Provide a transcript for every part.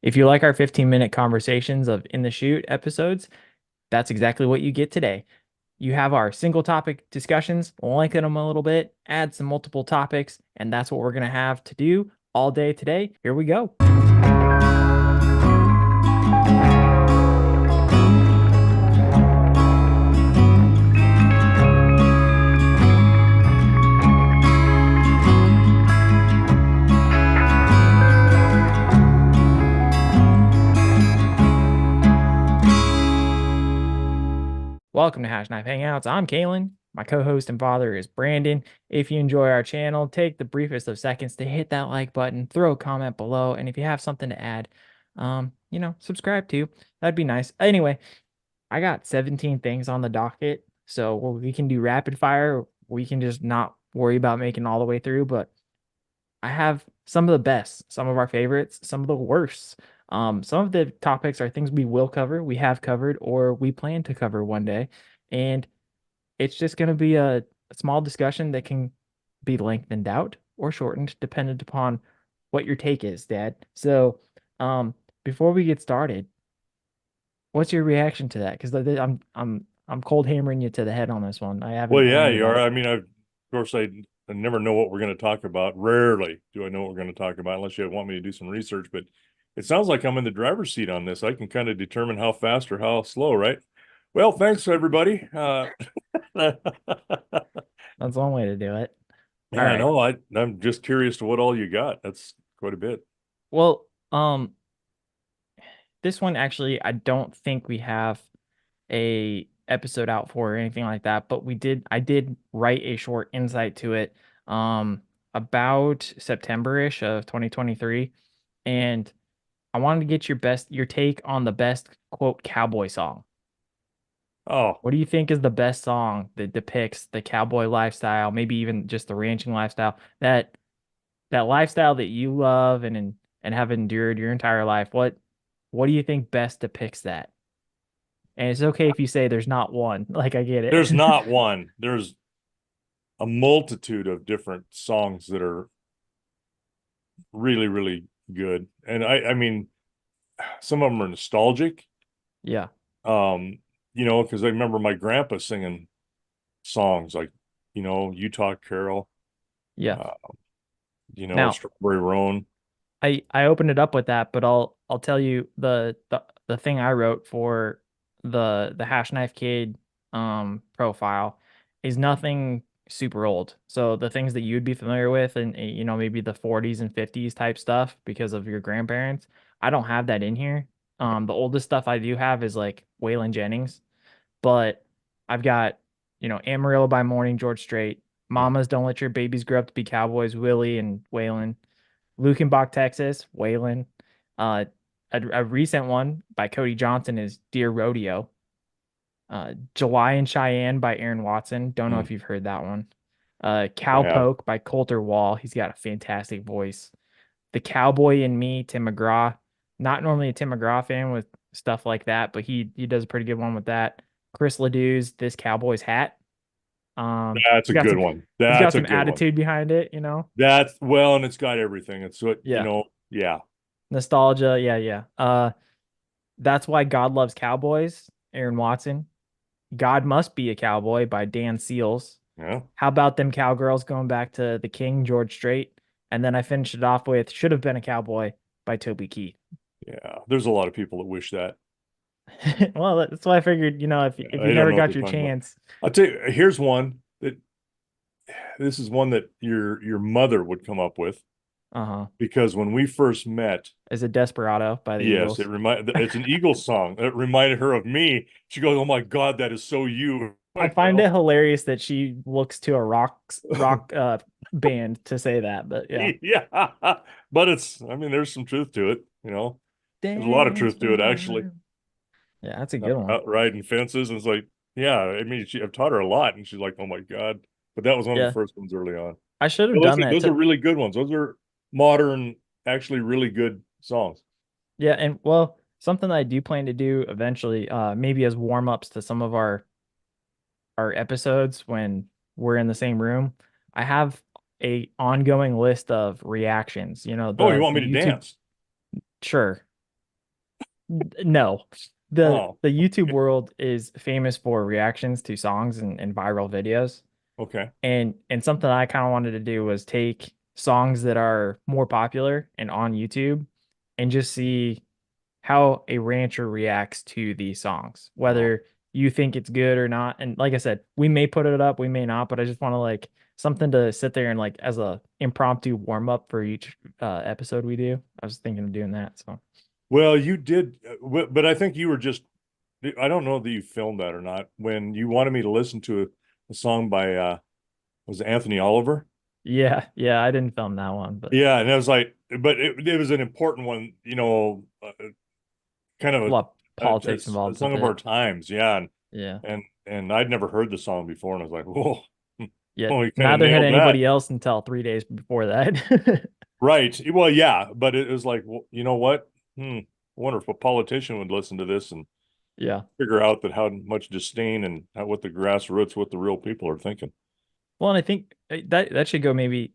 If you like our 15-minute conversations of in the shoot episodes, that's exactly what you get today. You have our single topic discussions, lengthen them a little bit, add some multiple topics, and that's what we're going to have to do all day today. Here we go. Welcome to Hashknife Hangouts. I'm Calen. My co-host and father is Brandon. If you enjoy our channel, take the briefest of seconds to hit that like button, throw a comment below, and if you have something to add, subscribe too. That'd be nice. Anyway, I got 17 things on the docket, so we can do rapid fire. We can just not worry about making all the way through, but I have some of the best, some of our favorites, some of the worst. Some of the topics are things we will cover, we have covered, or we plan to cover one day. And it's just going to be a small discussion that can be lengthened out or shortened, dependent upon what your take is, Dad. So, before we get started, what's your reaction to that? Because I'm cold hammering you to the head on this one. I Well, haven't yeah, planned it you are. out. I mean, of course, I never know what we're going to talk about. Rarely do I know what we're going to talk about unless you want me to do some research. But it sounds like I'm in the driver's seat on this. I can kind of determine how fast or how slow, right? Well, thanks, everybody. That's one way to do it. All Yeah, right. no, I'm just curious to what all you got. That's quite a bit. Well, this one actually, I don't think we have a episode out for or anything like that, but I did write a short insight to it about September-ish of 2023, and I wanted to get your take on the best quote cowboy song. Oh, What do you think is the best song that depicts the cowboy lifestyle, maybe even just the ranching lifestyle, that lifestyle that you love and have endured your entire life? What do you think best depicts that? And it's okay if you say there's not one. Like, I get there's it. not one. There's a multitude of different songs that are really, really good. And I mean, some of them are nostalgic. Yeah. Um, because I remember my grandpa singing songs like, Utah Carol, Yeah. uh, Now, Strawberry Roan. I opened it up with that, but I'll tell you the thing I wrote for the Hash Knife Kid profile is nothing super old. So the things that you'd be familiar with and maybe the 40s and 50s type stuff because of your grandparents, I don't have that in here. The oldest stuff I do have is like Waylon Jennings, but I've got, Amarillo by Morning, George Strait, Mamas Don't Let Your Babies Grow Up to Be Cowboys, Willie and Waylon, Lukenbach, Texas, Waylon. Uh, a recent one by Cody Johnson is Dear Rodeo. July in Cheyenne by Aaron Watson. Don't know Mm, if you've heard that one. I have. Cowpoke by Coulter Wall. He's got a fantastic voice. The Cowboy in Me, Tim McGraw. Not normally a Tim McGraw fan with stuff like that, but he does a pretty good one with that. Chris Ledoux's This Cowboy's Hat. That's He's a got good some one. he's got That's a some good one. attitude behind it. That's well, and it's got everything. It's what, Yeah. yeah. Nostalgia. Yeah, yeah. That's Why God Loves Cowboys, Aaron Watson. God Must Be a Cowboy by Dan Seals. Yeah. How About Them Cowgirls, going back to the King, George Strait. And then I finished it off with Should Have Been a Cowboy by Toby Keith. Yeah. There's a lot of people that wish that. Well, that's why I figured, if you I don't never know what got they're your talking about. chance. I'll tell you, here's one that this is one that your mother would come up with Uh-huh. because when we first met, Is it Desperado by the yes, Eagles? it's an Eagles song. It reminded her of me. She goes, "Oh my God, that is so you." I find it hilarious that she looks to a rock band to say that, but yeah. Yeah. But I mean, there's some truth to it. There's a lot of truth to it actually. Desperado. Yeah, that's a good one. Out riding fences, and it's like, yeah, I mean, I've taught her a lot, and she's like, "Oh my God." But that was one of the Yeah. first ones early on. I should have But those done are, that those are to really good ones. Those are modern, actually really good songs. Yeah, and well, something that I do plan to do eventually, maybe as warm-ups to some of our episodes when we're in the same room. I have a ongoing list of reactions, Oh, you want the me to YouTube. dance? Sure. No. The Oh, the YouTube okay. world is famous for reactions to songs and viral videos. Okay. And something I kind of wanted to do was take songs that are more popular and on YouTube and just see how a rancher reacts to these songs, Oh. whether you think it's good or not. And like I said, we may put it up, we may not, but I just want to like something to sit there and like as a impromptu warm up for each episode we do. I was thinking of doing that. So Well, you did, but I think you were just, I don't know that you filmed that or not. When you wanted me to listen to a song by, was it Anthony Oliver? yeah, yeah, I didn't film that one, but Yeah. And I was like, but it was an important one, kind a of lot of politics a involved song with of our it. times. Yeah. Yeah. And I'd never heard the song before. And I was like, whoa, Yet oh, you kind of neither had nailed that. anybody else until 3 days before that. Right. Well, yeah, but it was like, well, you know what? I wonder if a politician would listen to this and Yeah. figure out that how much disdain and what the grassroots, what the real people are thinking. Well, and I think that should go maybe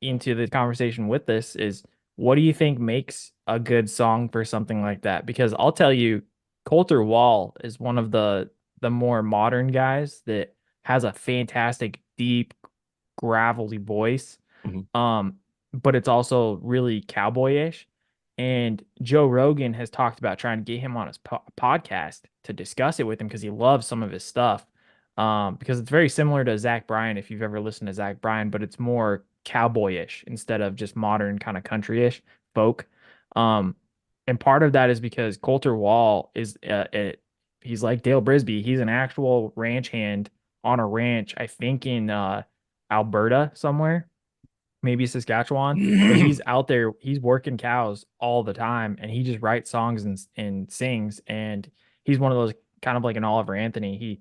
into the conversation with this is what do you think makes a good song for something like that? Because I'll tell you, Coulter Wall is one of the more modern guys that has a fantastic, deep, gravelly voice. Mhm. Um, but it's also really cowboyish. And Joe Rogan has talked about trying to get him on his podcast to discuss it with him because he loves some of his stuff. Because it's very similar to Zach Bryan, if you've ever listened to Zach Bryan, but it's more cowboyish instead of just modern kind of countryish folk. Um, and part of that is because Coulter Wall is he's like Dale Brisby. He's an actual ranch hand on a ranch, I think in Alberta somewhere, maybe Saskatchewan, but he's out there, he's working cows all the time and he just writes songs and sings. And he's one of those kind of like an Oliver Anthony. He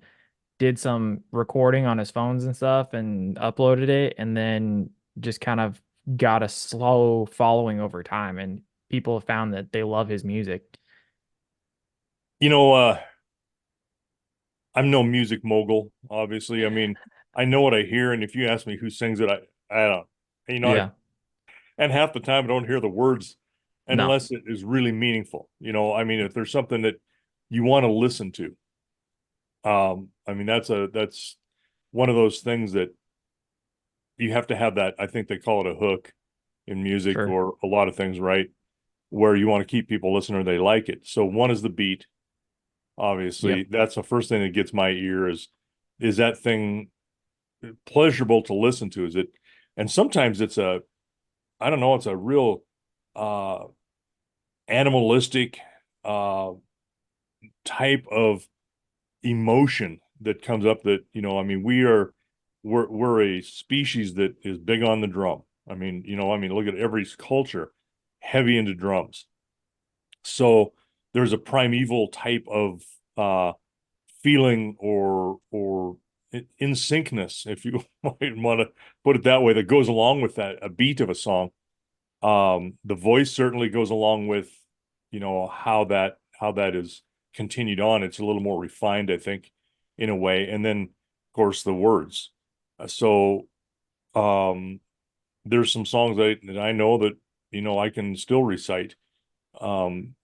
did some recording on his phones and stuff and uploaded it and then just kind of got a slow following over time. And people have found that they love his music. You know, I'm no music mogul, obviously. I mean, I know what I hear, and if you ask me who sings it, I don't, Yeah. and half the time I don't hear the words No, unless it is really meaningful. I mean, if there's something that you want to listen to, I mean, that's one of those things that you have to have that. I think they call it a hook in music sure. or a lot of things, right? Where you want to keep people listening or they like it. So one is the beat. Obviously, Yep. that's the first thing that gets my ear is that thing pleasurable to listen to? Is it, and sometimes it's I don't know, it's a real uh animalistic uh type of emotion that comes up that, I mean, we're a species that is big on the drum. I mean, look at every culture heavy into drums. So there's a primeval type of uh feeling or in syncness, if you might want to put it that way, that goes along with that a beat of a song. The voice certainly goes along with, how that is continued on. It's a little more refined, I think, in a way. And then, of course, the words. So um, there's some songs that I know that I can still recite. Um,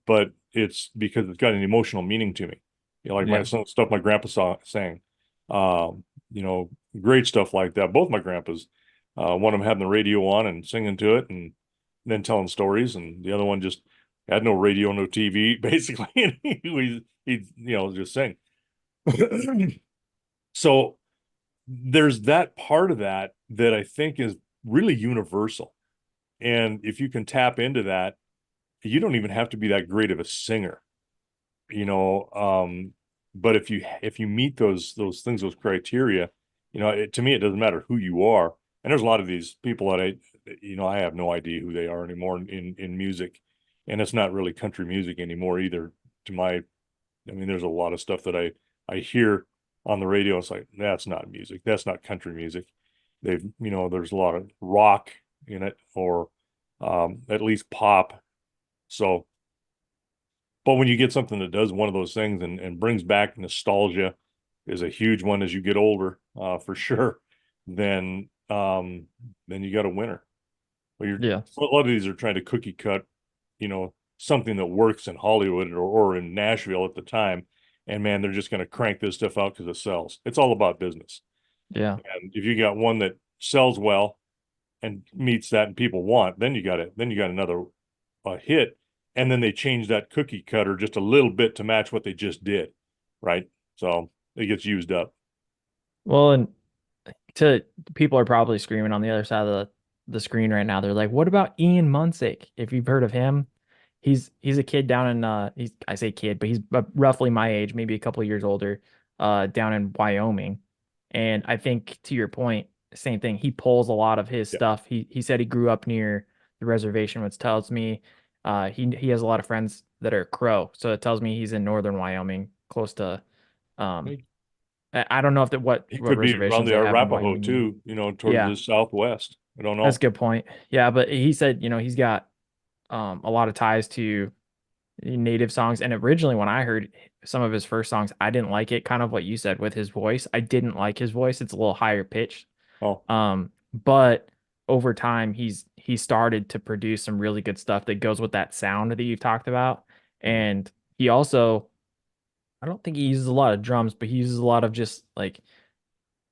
but it's because it's got an emotional meaning to me. Like Yeah. some stuff my grandpa sang. Um, you know, great stuff like that. Both my grandpas, one of them having the radio on and singing to it and then telling stories, and the other one just had no radio, no TV, basically, and he just sing. So there's that part of that I think is really universal. And if you can tap into that, you don't even have to be that great of a singer, you know. But if you meet those things, those criteria, to me, it doesn't matter who you are. And there's a lot of these people that I have no idea who they are anymore in music, and it's not really country music anymore either. I mean, there's a lot of stuff that I hear on the radio. It's like, that's not music. That's not country music. There's a lot of rock in it, or at least pop. So, but when you get something that does one of those things and brings back nostalgia, is a huge one as you get older, for sure, then then you got a winner. Well, Yeah. a lot of these are trying to cookie cut, you know, something that works in Hollywood or in Nashville at the time. And man, they're just going to crank this stuff out because it sells. It's all about business. Yeah. And if you got one that sells well and meets that and people want, then you got it. Then you got another hit. And then they change that cookie cutter just a little bit to match what they just did. Right. So it gets used up. Well, and to people are probably screaming on the other side of the screen right now. They're like, "What about Ian Munsick? If you've heard of him, he's a kid down in he's I say kid, but he's roughly my age, maybe a couple of years older, down in Wyoming. And I think to your point, same thing. He pulls a lot of his Yeah. stuff. He said he grew up near the reservation, which tells me he has a lot of friends that are Crow, so it tells me he's in northern Wyoming, close to um I don't know if that He what could be around reservations the they have in Arapaho Wyoming either. too, towards Yeah, the southwest. I don't that's a know. good point. Yeah, but he said, he's got a lot of ties to native songs. And originally when I heard some of his first songs, I didn't like it, kind of what you said with his voice. I didn't like his voice. It's a little higher pitched. Oh, But over time he started to produce some really good stuff that goes with that sound that you've talked about. mhm. And he also I don't think he uses a lot of drums, but he uses a lot of just like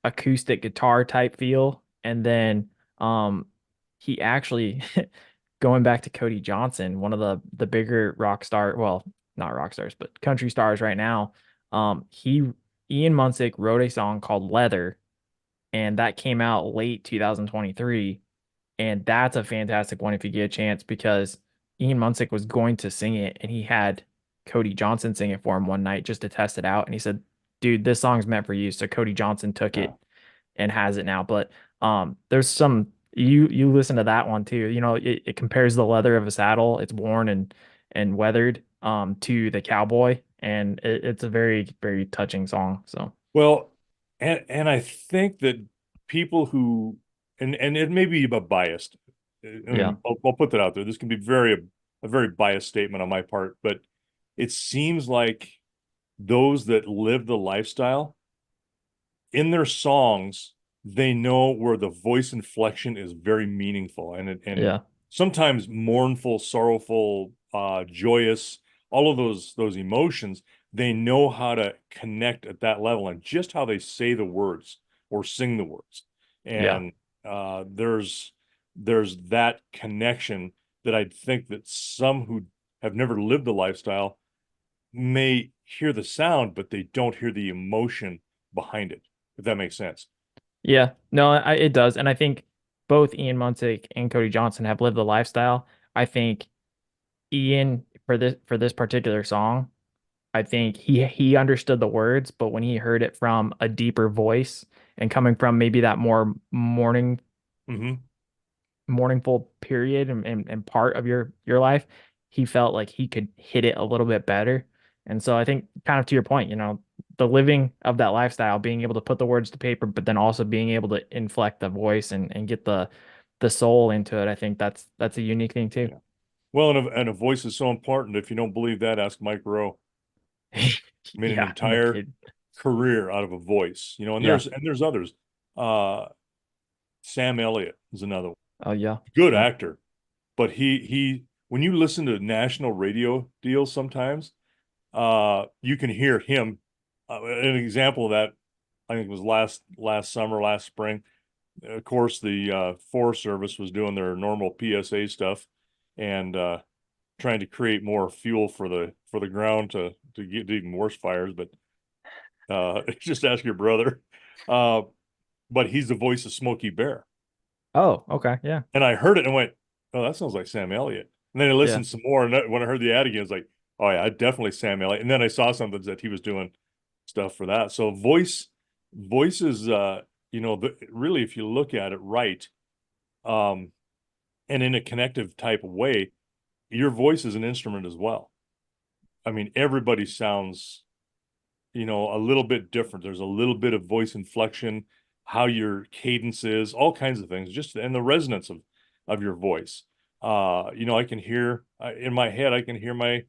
acoustic guitar type feel. And then he actually going back to Cody Johnson, one of the bigger rock star, well, not rock stars, but country stars right now. He Ian Munsick wrote a song called Leather, and that came out late 2023. And that's a fantastic one if you get a chance because Ian Munsick was going to sing it and he had Cody Johnson sing it for him one night just to test it out. And he said, dude, this song's meant for you. So Cody Johnson took Yeah. it and has it now. But there's some you listen to that one too. It compares the leather of a saddle. It's worn and weathered to the cowboy, and it's a very very touching song. So Well, and I think that people who and it may be a biased. I yeah, mean, I'll put that out there. This can be a very biased statement on my part, but it seems like those that live the lifestyle in their songs, they know where the voice inflection is very meaningful and yeah, sometimes mournful, sorrowful, joyous, all of those emotions, they know how to connect at that level and just how they say the words or sing the words. yeah. And there's that connection that I think that some who have never lived the lifestyle may hear the sound, but they don't hear the emotion behind it, if that makes sense. Yeah, no, it does, and I think both Ian Munsick and Cody Johnson have lived the lifestyle. I think Ian for this particular song, I think he understood the words, but when he heard it from a deeper voice and coming from maybe that more Hmm. mournful period and part of your life, he felt like he could hit it a little bit better. And so I think kind of to your point, the living of that lifestyle, being able to put the words to paper, but then also being able to inflect the voice and get the soul into it. I think that's a unique thing too. Yeah. Well, and a voice is so important. If you don't believe that, ask Mike Rowe. Made an Yeah, no entire kid. career out of a voice, and Yeah. there's others. Uh, Sam Elliott is another one. Oh yeah. Good Yeah. actor, but he when you listen to national radio deals sometimes, you can hear him. An example of that, I think, was last summer, last spring. Of course, the Forest Service was doing their normal PSA stuff and trying to create more fuel for the ground to get even worse fires. But just ask your brother. Uh, but he's the voice of Smokey Bear, Oh, okay. Yeah. and I heard it and went, "Oh, that sounds like Sam Elliott." And then I Yeah. listened some more, and when I heard the ad again, it's like, "Oh yeah, definitely Sam Elliott." And then I saw something that he was doing stuff for that. So voice is really, if you look at it right, um, and in a connective type of way, your voice is an instrument as well. I mean, everybody sounds, a little bit different. There's a little bit of voice inflection, how your cadence is, all kinds of things, just and the resonance of your voice. I can hear in my head, I can hear my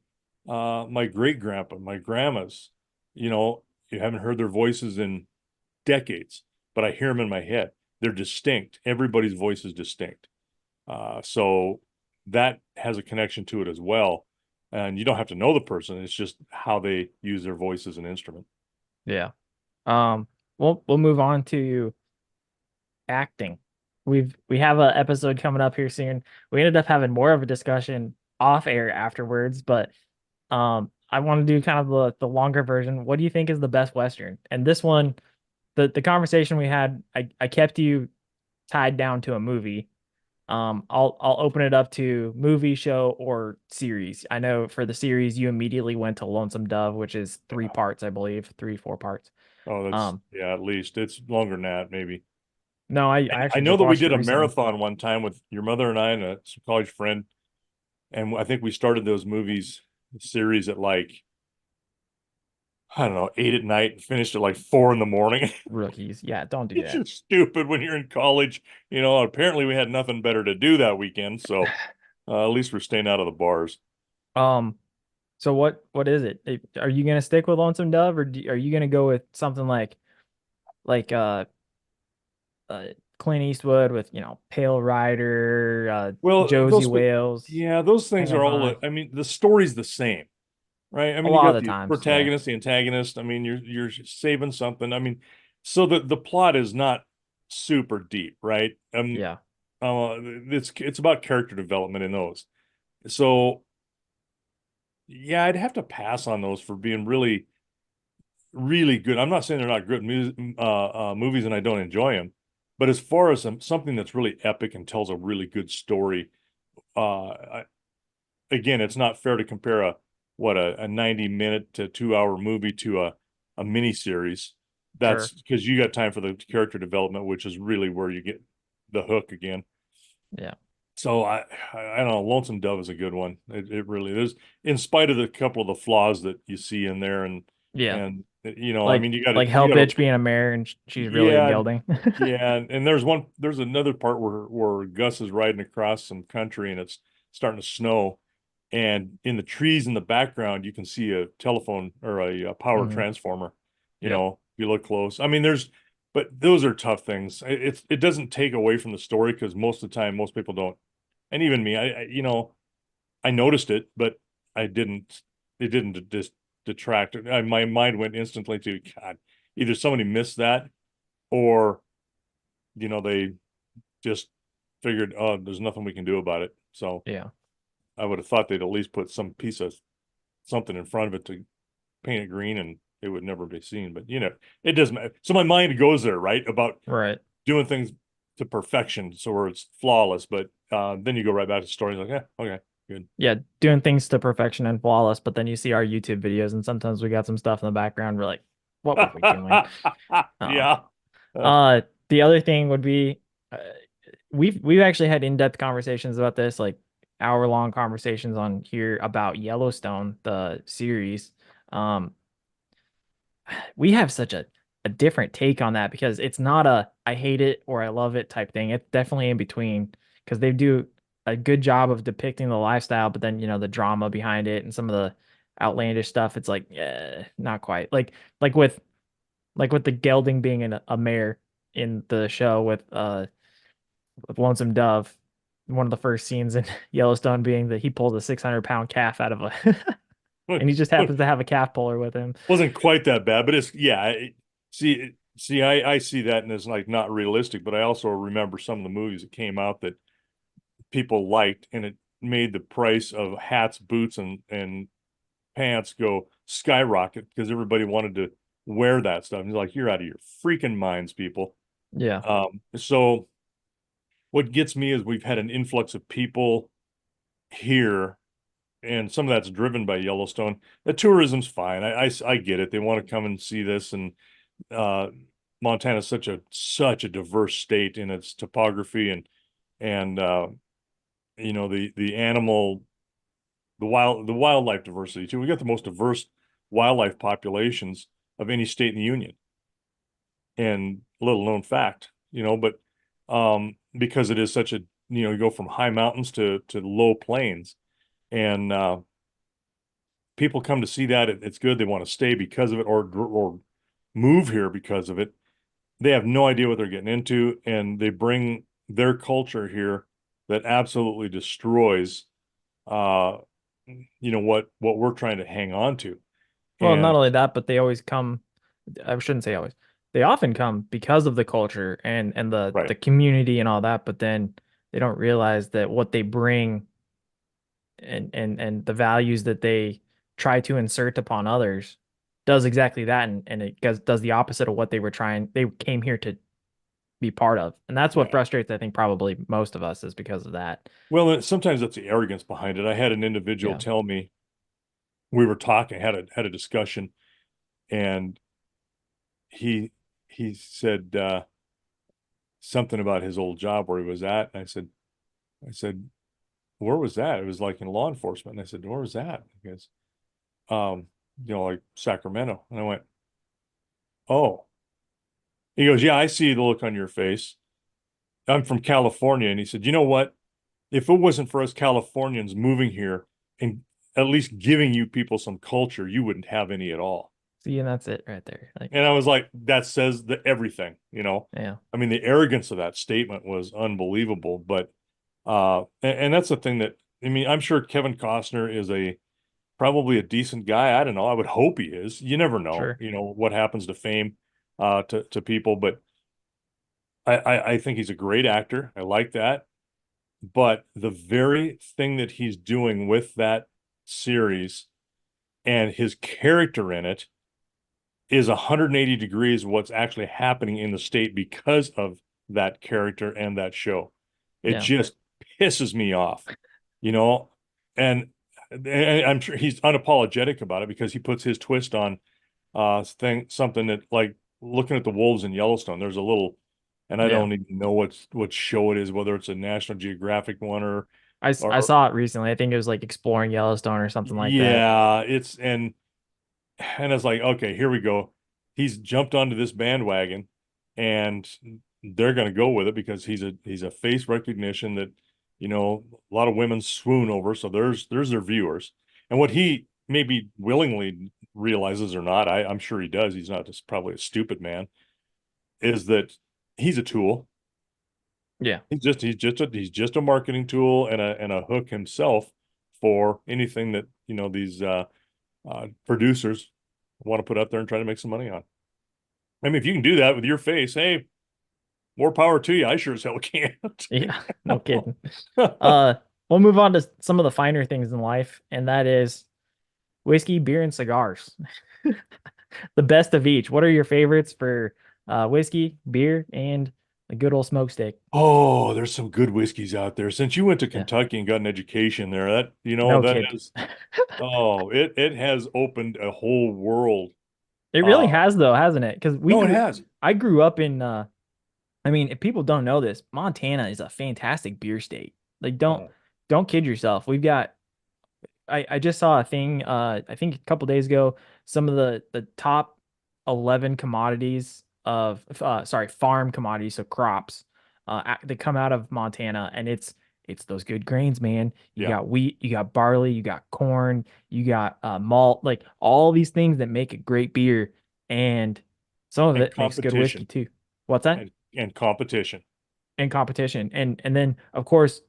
great grandpa, my grandmas. You haven't heard their voices in decades, but I hear them in my head. They're distinct. Everybody's voice is distinct. So that has a connection to it as well. and you don't have to know the person. It's just how they use their voice as an instrument. Yeah. Um, we'll move on to acting. We have an episode coming up here soon. We ended up having more of a discussion off air afterwards, but I want to do kind of the longer version. What do you think is the best Western? And this one, the conversation we had, I kept you tied down to a movie. I'll open it up to movie, show, or series. I know for the series you immediately went to Lonesome Dove, which is three Yeah. parts, I believe, three, 4 parts. Oh, that's Um, yeah, at least it's longer than that, maybe. no, I I actually know just that we watched it did a recently. marathon one time with your mother and I and some college friend, and I think we started those movies series at like I don't know 8 at night and finished at like 4 in the morning. Rookies. Yeah, don't do It's that. just stupid when you're in college. Apparently we had nothing better to do that weekend, so at least we're staying out of the bars. Um, so what is it? Are you gonna stick with Lonesome Dove, or are you gonna go with something like uh Clint Eastwood with Pale Rider, Well, Josie Wales, yeah, those things Hanging are all. High? I mean, the story's the same, right? I A mean, you lot of got the the times, yeah, protagonist, the antagonist. I mean, you're saving something. I mean, so the plot is not super deep, right? yeah, It's about character development in those. So yeah, I'd have to pass on those for being really, really good. I'm not saying they're not good movies and I don't enjoy them, but as far as something that's really epic and tells a really good story, again, it's not fair to compare a 90-minute to 2 hour movie to a mini series. That's sure, because you got time for the character development, which is really where you get the hook again. yeah, So I don't know. Lonesome Dove is a good one. It really is, in spite of the couple of the flaws that you see in there, yeah. and I Like mean, like Hell Bitch being a mayor and she's really a yeah, gelding. yeah, and there's another part where Gus is riding across some country and it's starting to snow, and in the trees in the background you can see a telephone or a power Hmm. transformer. Yep. If you look close. I mean, but those are tough things. It doesn't take away from the story because most of the time most people don't, and even me, I noticed it, but I didn't. It didn't just detract. My mind went instantly to God. Either somebody missed that or they just figured, oh, there's nothing we can do about it. So Yeah. I would have thought they'd at least put some piece of something in front of it to paint it green and it would never be seen. But it doesn't matter. So my mind goes there, right? About Right. doing things to perfection, so where it's flawless. But then you go right back to stories like, yeah, okay, good. Yeah, doing things to perfection and flawless, but then you see our YouTube videos and sometimes we got some stuff in the background. We're like, what were we doing? Uh, Yeah. the other thing would be uh, we've actually had in-depth conversations about this, like hour-long conversations on here about Yellowstone, the series. Um, we have such a different take on that because it's not a I hate it or I love it type thing. It's definitely in between because they do a good job of depicting the lifestyle, but then the drama behind it and some of the outlandish stuff, it's like not quite. Like with the gelding being a mayor in the show with Lonesome Dove. One of the first scenes in Yellowstone being that he pulls a 600-pound calf out of a and he just happens to have a calf puller with him. Wasn't quite that bad, but it's yeah. I see that and it's like not realistic, but I also remember some of the movies that came out that people liked, and it made the price of hats, boots, and pants go skyrocket because everybody wanted to wear that stuff. And it's like, you're out of your freaking minds, people. Yeah. So what gets me is we've had an influx of people here, and some of that's driven by Yellowstone. The tourism's fine. I get it. They want to come and see this, and uh, Montana's such a diverse state in its topography and the animal, the wildlife diversity too. We got the most diverse wildlife populations of any state in the union, and little known fact, but because it is such a you go from high mountains to low plains, and people come to see that it's good. They want to stay because of it, or move here because of it. They have no idea what they're getting into, and they bring their culture here that absolutely destroys uh what we're trying to hang on to. Well, not And only that, but they always come. I shouldn't say always. They often come because of the culture and right. the community and all that, but then they don't realize that what they bring and the values that they try to insert upon others does exactly that, and it does the opposite of what they came here to be part of. And that's what Yeah. frustrates, I think, probably most of us is because of that. Well, sometimes that's the arrogance behind it. I had an individual Yeah. tell me, we were talking, had a discussion, and he he said something about his old job where he was at. And I said, where was that? It was like in law enforcement. And I said, where was that? He goes, um, like Sacramento. And I went, oh. He goes, yeah, I see the look on your face. I'm from California. And he said, you know what? If it wasn't for us Californians moving here and at least giving you people some culture, you wouldn't have any at all. See, and that's it right there. Like, And I was like, that says everything. yeah, I mean, the arrogance of that statement was unbelievable. But and that's the thing that, I mean, I'm sure Kevin Costner is probably a decent guy. I don't know. I would hope he is. You never know, sure. what happens to fame to people. But I think he's a great actor. I like that. But the very thing that he's doing with that series and his character in it is 180 degrees what's actually happening in the state because of that character and that show. It Yeah. just pisses me off, you know, and, and I'm sure he's unapologetic about it because he puts his twist on something that, like, looking at the wolves in Yellowstone. There's a little, and I Yeah. don't even know what show it is, whether it's a National Geographic one I or saw it recently. I think it was like exploring Yellowstone or something like that. yeah, it's and it's like, okay, here we go. He's jumped onto this bandwagon, and they're going to go with it because he's a face recognition that a lot of women swoon over. So there's their viewers, and what he maybe willingly realizes or not, I'm sure he does. He's not just probably a stupid man. Is that he's a tool. Yeah. He's just a marketing tool and a hook himself for anything that these producers want to put up there and try to make some money on. I mean, if you can do that with your face, hey, more power to you. I sure as hell can't. Yeah. No kidding. Uh, we'll move on to some of the finer things in life, and that is whiskey, beer, and cigars. The best of each. What are your favorites for whiskey, beer, and a good old smoke steak? Oh, there's some good whiskeys out there. Since you went to Yeah. Kentucky and got an education there, No that kid. is, oh, it has opened a whole world. It really Uh, has though, hasn't it? Because no, it has. I grew up in I mean, if people don't know this, Montana is a fantastic beer state. Like Oh, don't kid yourself. We've got I just saw a thing I think a couple days ago, some of the top 11 commodities of sorry, farm commodities, so crops that come out of Montana, and it's those good grains, man. You yeah, got wheat, you got barley, you got corn, you got malt, like all these things that make a great beer, and some of and it makes good whiskey competition too. What's that? and competition. And competition. And then of course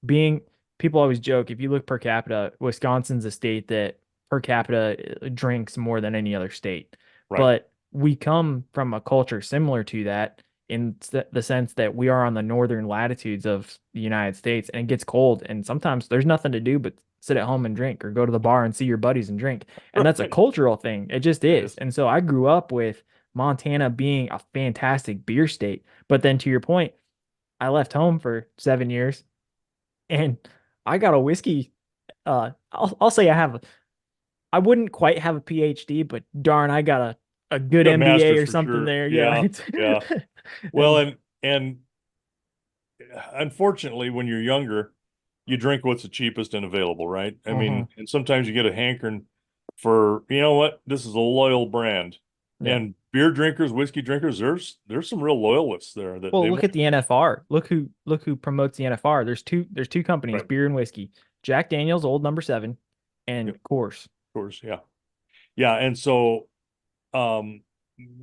being people always joke if you look per capita, Wisconsin's a state that per capita drinks more than any other state. Right. But we come from a culture similar to that in the sense that we are on the northern latitudes of the United States and it gets cold and sometimes there's nothing to do but sit at home and drink or go to the bar and see your buddies and drink. And that's a Right. cultural thing. It just It is. is. And so I grew up with Montana being a fantastic beer state. But then to your point, I left home for 7 years and I got a whiskey. I'll say I wouldn't quite have a PhD, but darn, I got a good Got MBA masters or for something sure. there. Yeah, Yeah. it's Yeah. Well, and and unfortunately, when you're younger, you drink what's the cheapest and available, right? I uh mean, and sometimes you get a hankering for, you know what, this is a loyal brand. yeah. And beer drinkers, whiskey drinkers, there's some real loyalists there that Well, they look want. at the NFR. Look who promotes the NFR. There's two companies, Right. beer and whiskey. Jack Daniel's Old Number Seven, Yep, and of Coors. course. Yeah. Yeah. And so um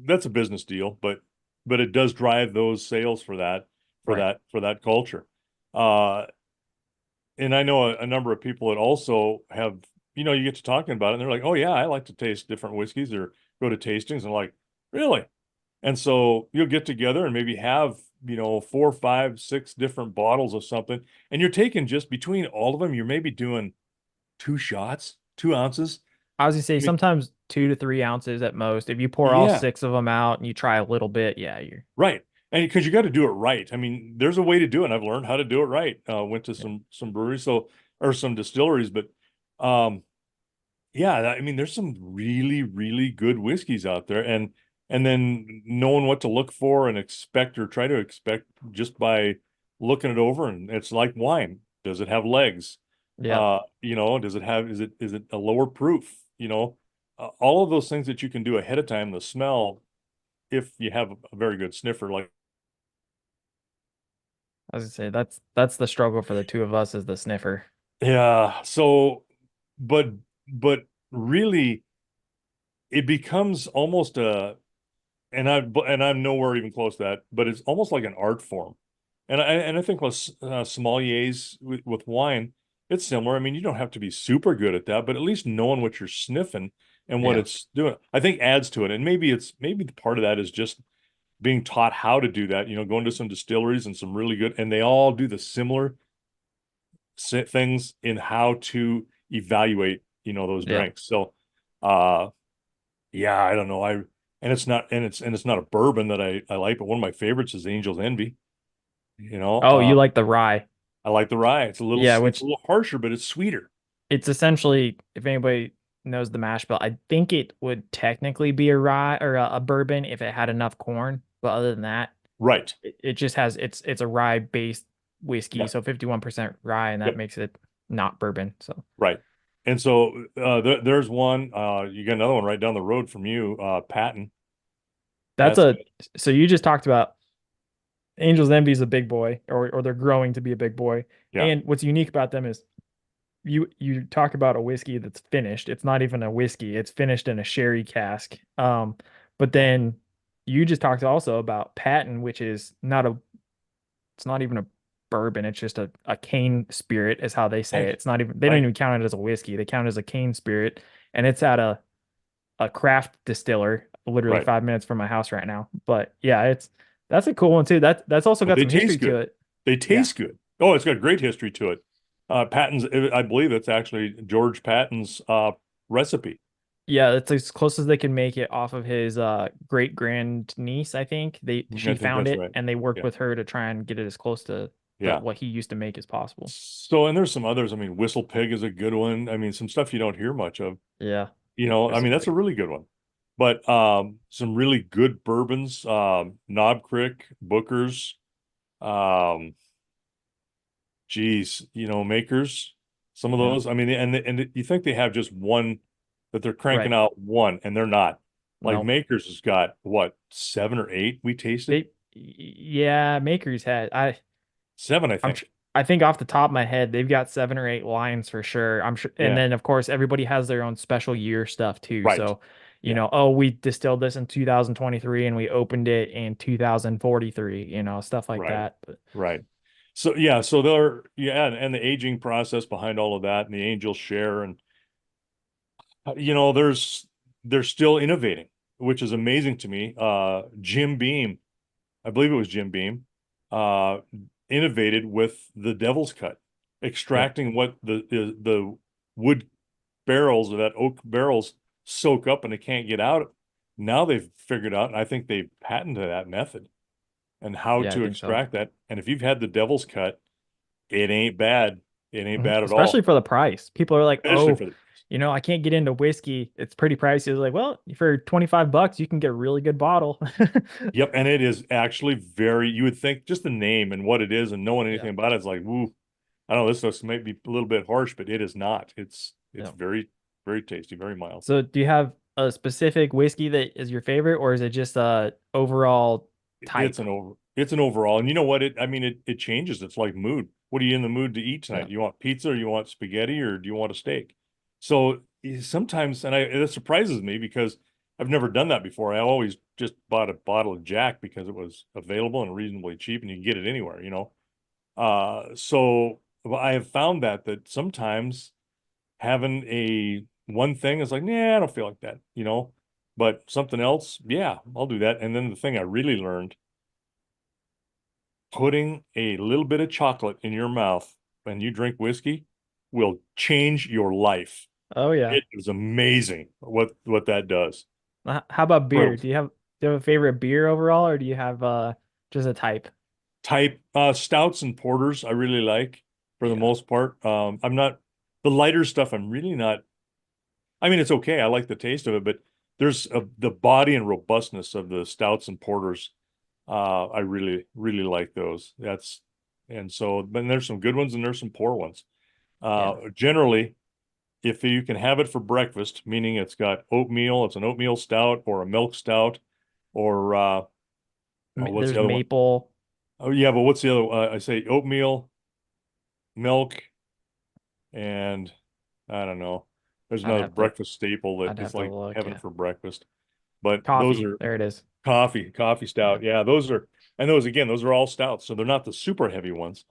that's a business deal, but it does drive those sales for that Right. culture. Uh and I know a number of people that also have, you get to talking about it and they're like, oh yeah, I like to taste different whiskeys or go to tastings and like, really? And so you'll get together and maybe have, 4, 5, 6 different bottles of something. And you're taking just between all of them, you're maybe doing 2 shots, 2 ounces. I was gonna say I mean, sometimes 2 to 3 ounces at most. If you pour all yeah, 6 of them out and you try a little bit, yeah, you're right. And because you got to do it right. I mean, there's a way to do it. And I've learned how to do it right. Went to yeah. some breweries, or some distilleries, but um yeah, I mean, there's some really, really good whiskeys out there, and then knowing what to look for and expect or try to expect just by looking it over, and it's like wine. Does it have legs? Yeah. Does it have, is it a lower proof? All of those things that you can do ahead of time, the smell, if you have a very good sniffer, like, I was gonna say that's the struggle for the two of us is the sniffer. yeah. So, but but really, it becomes almost a and I'm nowhere even close to that, but it's almost like an art form. And I think with sommeliers with wine, it's similar. I mean, you don't have to be super good at that, but at least knowing what you're sniffing and what Yeah. it's doing, I think adds to it. And maybe the part of that is just being taught how to do that. Going to some distilleries and some really good, and they all do the similar things in how to evaluate, those Yeah. drinks. So, uh, yeah, I don't know. And it's not a bourbon that I like, but one of my favorites is Angel's Envy. You know, Oh, you like the rye. I like the rye. Yeah, It's a which little harsher, but it's sweeter. it's essentially, if anybody knows the mash bill, I think it would technically be a rye or a bourbon if it had enough corn. But other than that, Right. it just has it's a rye based whiskey, Yep. so 51% rye, and that Yep. makes it not bourbon. So Right. And so there's one. You got another one right down the road from you, Patton. that's That's a so you just talked about Angel's Envy is a big boy, or they're growing to be a big boy. yeah. And what's unique about them is you talk about a whiskey that's finished. It's not even a whiskey. It's finished in a sherry cask. But then you just talked also about Patton, which is not a it's not even a bourbon. It's just a cane spirit, is how they say it. Heck, It's not even they don't right. even count it as a whiskey. They count it as a cane spirit, and it's at a craft distiller, literally Right. 5 minutes from my house right now. But yeah, it's that's a cool one too. That's also But got they some history taste to good. it. They Yeah. taste good. Oh, it's got great history to it. Patton's, I believe it's actually George Patton's recipe. Yeah, it's as close as they can make it off of his great grand niece, I think. I She think found that's it right. and they worked Yeah. with her to try and get it as close to the Yeah. what he used to make as possible. So, and there's some others. I mean, Whistle Pig is a good one. I mean, some stuff you don't hear much of. Yeah. I mean, that's a Whistlepig. really good one. But some really good bourbons, Knob Creek, Booker's, um, geez, makers. Some of Yeah. those. I mean, and you think they have just one, that they're cranking Right. out one, and they're not. Like No. Makers has got what, 7 or 8 we tasted? Yeah, Makers had Seven, I I'm think. tr I think off the top of my head, they've got 7 or 8 lines for sure. I'm sure, and Yeah. then of course everybody has their own special year stuff too. Right. So, Yeah. oh, we distilled this in 2023 and we opened it in 2043, stuff like Right. that. But Right. So yeah, so they're, yeah, and the aging process behind all of that, and the angel share, and they're still innovating, which is amazing to me. Jim Beam, I believe it was Jim Beam, uh, innovated with the Devil's Cut, yep. extracting what the wood barrels, or that oak barrels, soak up and they can't get out. Now they've figured out, and I think they patented that method and how Yeah, I to think so. extract that. And if you've had the Devil's Cut, it ain't bad. It ain't bad at Especially all, for the price. People are like, especially "Oh, for the. I can't get into whiskey. It's pretty pricey." It's like, "Well, for 25 bucks, you can get a really good bottle." Yep, and it is actually very. You would think just the name and what it is, and knowing Yeah. anything about it is like, woo. I don't know. This stuff might be a little bit harsh, but it is not. It's Yeah. very, very tasty, very mild. So, do you have a specific whiskey that is your favorite, or is it just a overall type? It's an overall, and you know what? I mean, it changes. It's like mood. What are you in the mood to eat Yeah. tonight? You want pizza, or you want spaghetti, or do you want a steak? So sometimes, and it surprises me because I've never done that before. I always just bought a bottle of Jack because it was available and reasonably cheap, and you can get it anywhere. So I have found that sometimes having a one thing is like, nah, I don't feel like that, but something else, yeah, I'll do that. And then the thing I really learned, putting a little bit of chocolate in your mouth when you drink whiskey will change your life. Oh yeah. It is amazing what that does. How about beer? Growth Do you have a favorite beer overall, or do you have just a type? type stouts and porters I really like for the Yeah. most part. I'm not the lighter stuff. I'm really not. I mean, it's okay. I like the taste of it, but the body and robustness of the stouts and porters. I really like those. And so, but there's some good ones and there's some poor ones. Yeah. Generally, if you can have it for breakfast, meaning it's got oatmeal, it's an oatmeal stout or a milk stout, or what's There's the other one? maple. Oh yeah, but what's the other? I say oatmeal, milk, and I don't know. There's I'd another have to breakfast staple that I'd is have to like look. heaven Yeah. for breakfast. But those Coffee. are There it is. coffee Yeah. stout. Yeah, those are, and those again, those are all stouts, so they're not the super heavy ones.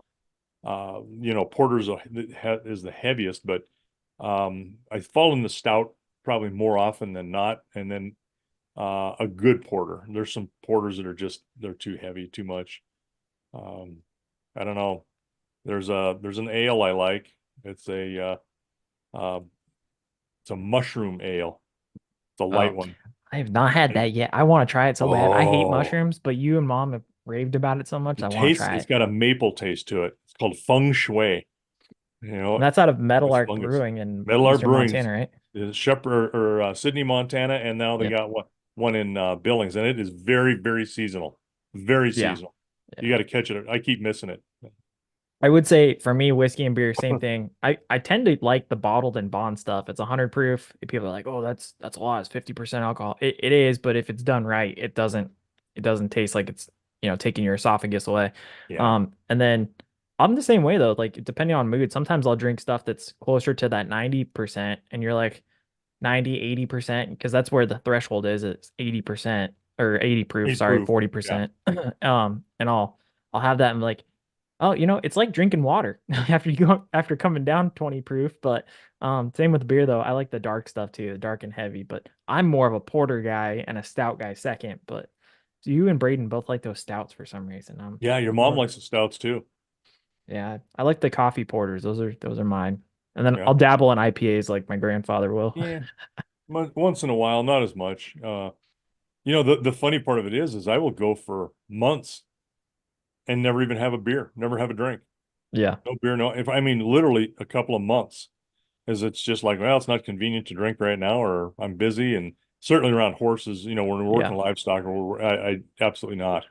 Porter's is the heaviest, but I fall in the stout probably more often than not, and then a good porter. There's some porters that are just they're too heavy, too much. Um, I don't know. There's an ale I like. It's a uh, it's a mushroom ale. It's a light Oh, one. I have not had that yet. I want to try it so bad. I hate Oh, mushrooms, but you and mom have raved about it so much. I want to try it's it. got a maple taste to it. It's called feng shui. And that's out of Metal It's Art fungus. Brewing in Metal Art Eastern Brewing Montana, right? is Shepherd or Sydney, Montana, and now they Yep. got one in Billings, and it is very seasonal. Very Yeah. seasonal. You Yeah. got to catch it. I keep missing it. I would say for me, whiskey and beer, same thing. I tend to like the bottled and bond stuff. It's 100 proof. People are like, oh, that's a lot. It's 50% alcohol. It is, but if it's done right, it doesn't taste like it's taking your esophagus away. Yeah. And then I'm the same way though. Like depending on mood, sometimes I'll drink stuff that's closer to that 90%, and you're like 90, 80%, because that's where the threshold is. It's 80% or 80 proof. Heat Sorry, proof. Yeah. 40%. And I'll have that and be like, oh, it's like drinking water after coming down 20 proof. But same with beer though. I like the dark stuff too, the dark and heavy. But I'm more of a porter guy and a stout guy second. But so you and Braden both like those stouts for some reason. Yeah, your I'm mom more, likes the stouts too. yeah, I like the coffee porters. Those are mine. And then Yeah. I'll dabble in IPAs like my grandfather will. Yeah. Once in a while, not as much. The funny part of it is I will go for months and never even have a beer, never have a drink. Yeah, No beer, no. If I mean literally a couple of months, because it's just like, well, it's not convenient to drink right now, or I'm busy, and certainly around horses, when we're yeah. working livestock, or I absolutely not.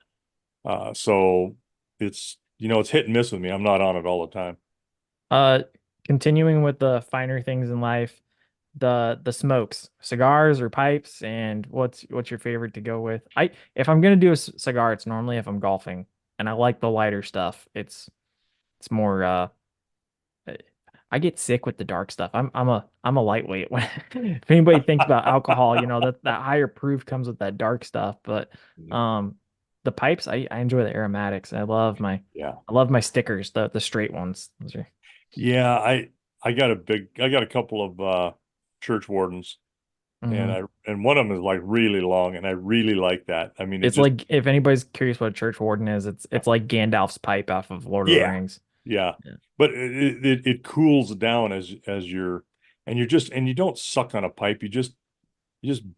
So it's hit and miss with me. I'm not on it all the time. Uh, Continuing with the finer things in life, the smokes, cigars or pipes, and what's your favorite to go with? If I'm gonna do a cigar, it's normally if I'm golfing, and I like the lighter stuff. It's more uh, I get sick with the dark stuff. I'm a lightweight. If anybody thinks about alcohol, that higher proof comes with that dark stuff. But um, the pipes, I enjoy the aromatics. Yeah. I love my stickers, the straight ones. Those are. Yeah, I got a couple of church wardens, and Mhm. one of them is like really long, and I really like that. I mean, it It's just like if anybody's curious what a church warden is, it's like Gandalf's pipe off of Lord of the yeah, Rings. yeah. Yeah. But it cools down as and you don't suck on a pipe. You just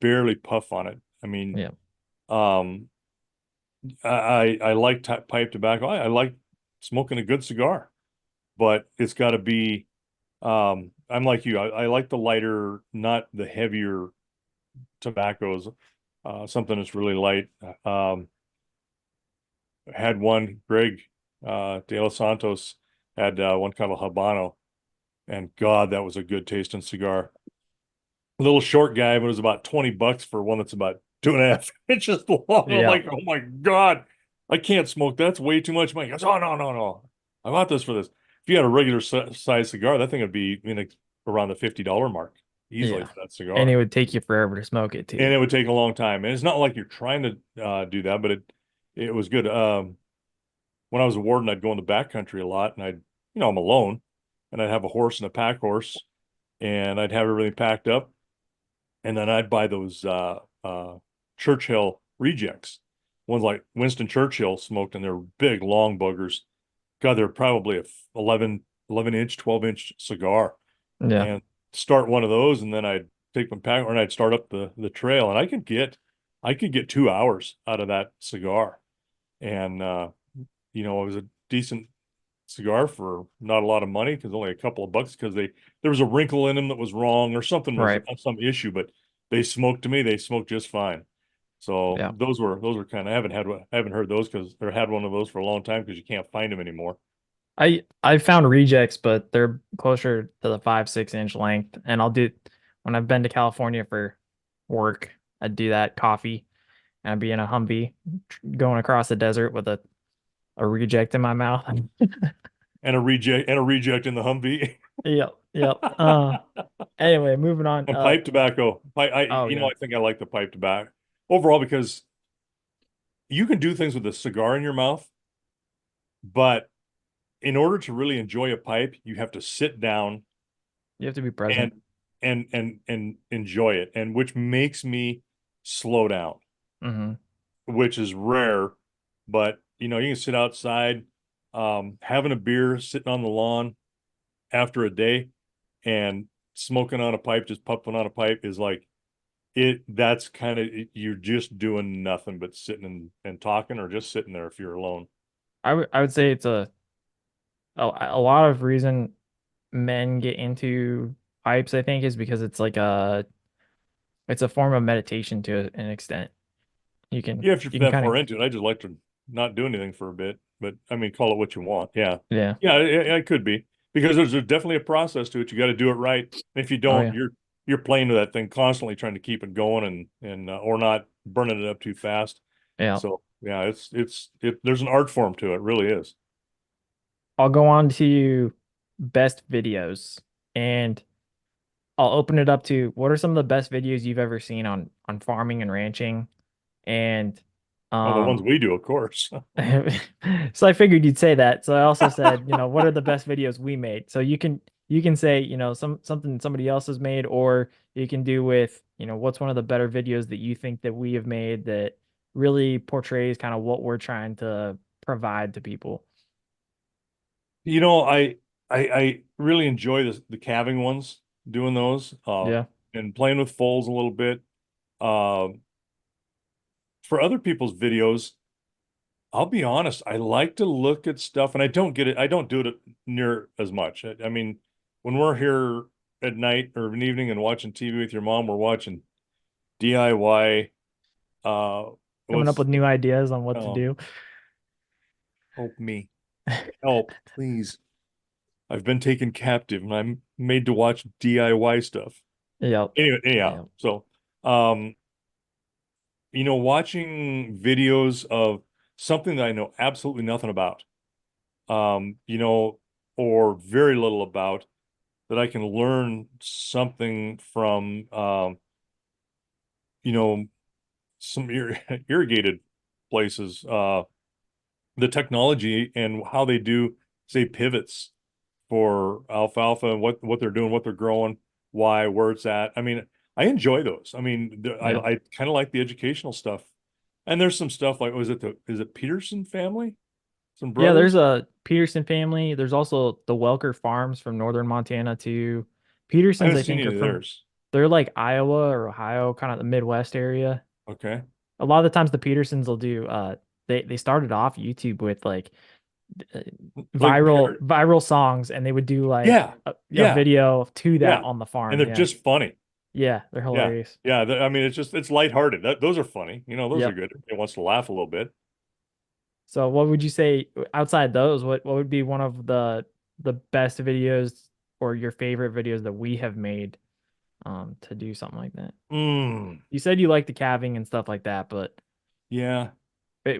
barely puff on it. I mean, Yeah. um, I like pipe tobacco. I like smoking a good cigar, but it's got to be. I'm like you. I like the lighter, not the heavier tobaccos. Something that's really light. Had one, Greg De Los Santos had one kind of Habano, and God, that was a good tasting cigar. A little short guy, but it was about $20 for one that's about 2.5 inches long. I'm Yeah. like, oh my God, I can't smoke. That's way too much money. He goes, oh no. I want this for this. If you had a regular size cigar, that thing would be around the $50 mark easily Yeah. for that And cigar. it would take you forever to smoke it And too. it would take a long time. And it's not like you're trying to do that, but it was good. When I was a warden, I'd go in the backcountry a lot, and I'm alone, and I'd have a horse and a pack horse, and I'd have everything packed up, and then I'd buy those Churchill rejects, ones like Winston Churchill smoked, and they're big, long buggers. God, they're probably a 11 inch, 12-inch cigar, Yeah. and start one of those, and then I'd take my pack, and I'd start up the trail, and I could get 2 hours out of that cigar, and it was a decent cigar for not a lot of money because only a couple of bucks because there was a wrinkle in them that was wrong or something was Right. some issue, but they smoked to me. They smoked just fine. So Yeah. those were kind of I haven't heard those because or had one of those for a long time because you can't find them anymore. I found rejects, but they're closer to the 5, 6 inch length. And I'll do when I've been to California for work, I'd do that coffee and I'd be in a Humvee going across the desert with a reject in my mouth. And a reject in the Humvee. Yep, yep. Anyway, moving on. And pipe tobacco. Oh yeah. I think I like the pipe tobacco overall because you can do things with a cigar in your mouth, but in order to really enjoy a pipe, you have to sit down You have to be present. and and enjoy it, and which makes me slow down, Hmm. which is rare. But you can sit outside, having a beer, sitting on the lawn after a day, and smoking on a pipe, just puffing on a pipe is like it. That's kind of you're just doing nothing but sitting and talking, or just sitting there if you're alone. I would say it's a lot of reason men get into pipes, I think, is because it's a form of meditation to an extent. You can Yeah, if you're you can that kind of far into it, I just like to not do anything for a bit. But I mean, call it what you want. Yeah, yeah. yeah, it could be because there's definitely a process to it. You got to do it right. And if you Oh don't, yeah. you're playing with that thing constantly, trying to keep it going and or not burning it up too fast. Yeah. So yeah, there's an art form to it. Really is. I'll go on to best videos and I'll open it up to what are some of the best videos you've ever seen on farming and ranching and Oh, the ones um we do, of course. so I figured you'd say that. So I also said, what are the best videos we made? So you can say, something somebody else has made, or you can do with, what's one of the better videos that you think that we have made that really portrays kind of what we're trying to provide to people. You know, I really enjoy the calving ones, doing those, Yeah. and playing with foals a little bit. Uh, for other people's videos, I'll be honest, I like to look at stuff and I don't get it. I don't do it near as much. I mean, when we're here at night or an evening and watching TV with your mom, we're watching DIY. Uh, Coming up what's with new ideas on what to oh, do. help me, help, please. I've been taken captive and I'm made to watch DIY stuff. Yep. Anyway, yeah. Yep. So, watching videos of something that I know absolutely nothing about, um, you know, or very little about that I can learn something from, you know, some irrigated places, the technology and how they do, say, pivots for alfalfa and what they're doing, what they're growing, why, where it's at. I mean, I enjoy those. I mean, Yeah. I kind of like the educational stuff. And there's some stuff like, is it Peterson family? Some Yeah, there's brothers? a Peterson family. There's also the Welker Farms from northern Montana too. I Petersons, haven't I seen think, are any of from theirs. they're like Iowa or Ohio, kind of the Midwest area. Okay. A lot of the times the Petersons will do they started off YouTube with like uh, Like viral songs and they would do like yeah, a yeah, video to that yeah. on the And farm. they're Yeah. just funny. Yeah, they're Yeah. hilarious. Yeah. I mean, it's lighthearted. Those are funny. Those are Yep. good. It wants to laugh a little bit. So what would you say outside those, what would be one of the best videos or your favorite videos that we have made to do something like that? Mm, You said you like the calving and stuff like that, but yeah.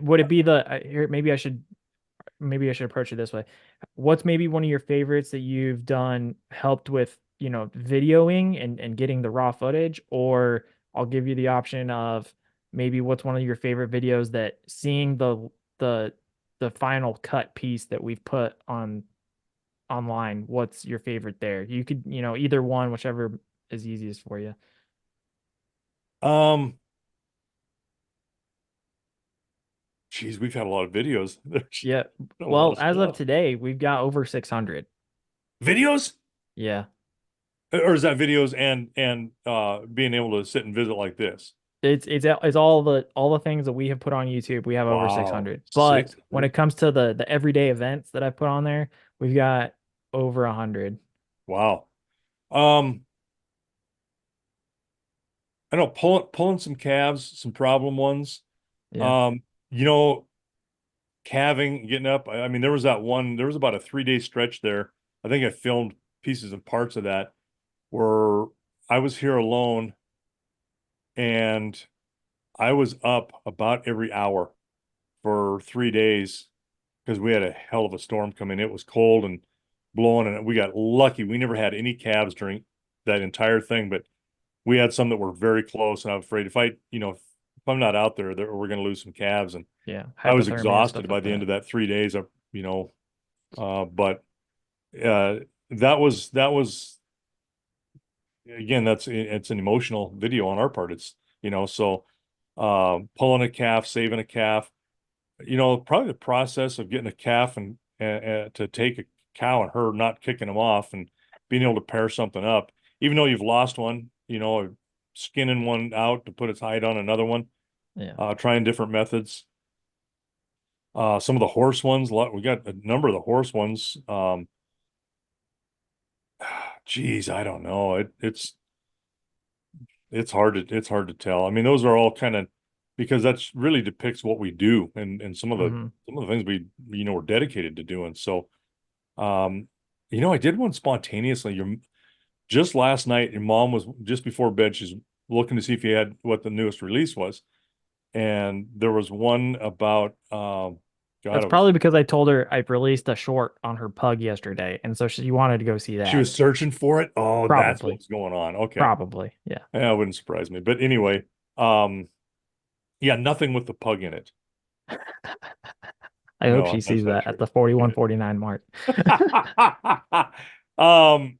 would it be here maybe I should approach it this way. What's maybe one of your favorites that you've done helped with, videoing and getting the raw footage? Or I'll give you the option of maybe what's one of your favorite videos that seeing the the final cut piece that we've put on online, what's your favorite there? You could, either one, whichever is easiest for you. Um, Geez, we've had a lot of videos. There's Yeah. been a lot Well, of as of stuff. today, we've got over 600. Videos? Yeah. Or is that videos and being able to sit and visit like this? It's all the things that we have put on YouTube. We have over Wow, 600. But when 600. it comes to the everyday events that I put on there, we've got over 100. Wow. Um, I know pulling some calves, some problem ones. Yeah. Um, you know, calving, getting up. I mean, there was that one, there was about a 3 day stretch there. I think I filmed pieces and parts of that where I was here alone and I was up about every hour for 3 days because we had a hell of a storm come in. It was cold and blowing, and we got lucky. We never had any calves during that entire thing, but we had some that were very close. And I was afraid if I'm not out there, we're going to lose some calves. And Yeah. I was Hypothermia, exhausted stuff by like the end that. of that 3 days. But uh, that was again, it's an emotional video on our part. Pulling a calf, saving a calf. Probably the process of getting a calf and to take a cow and her not kicking them off and being able to pair something up, even though you've lost one, skinning one out to put its hide on another one, Yeah. trying different methods. Some of the horse ones, we got a number of the horse ones. Geez, I don't know. It's hard to tell. I mean, those are all kind of because that's really depicts what we do and Hmm. some of the things we're dedicated to doing. So I did one spontaneously. Just last night, your mom was just before bed. She's looking to see if you had what the newest release was, and there was one about God, That's it was probably because I told her I released a short on her pug yesterday, and so she wanted to go see she that. was searching for it. Oh, that's Probably. what's going on. Okay, Probably. Yeah. yeah, it wouldn't surprise me. But anyway, um, yeah, nothing with the pug in it. I hope No, she that's sees not that at true. the 41-49 mark. Um,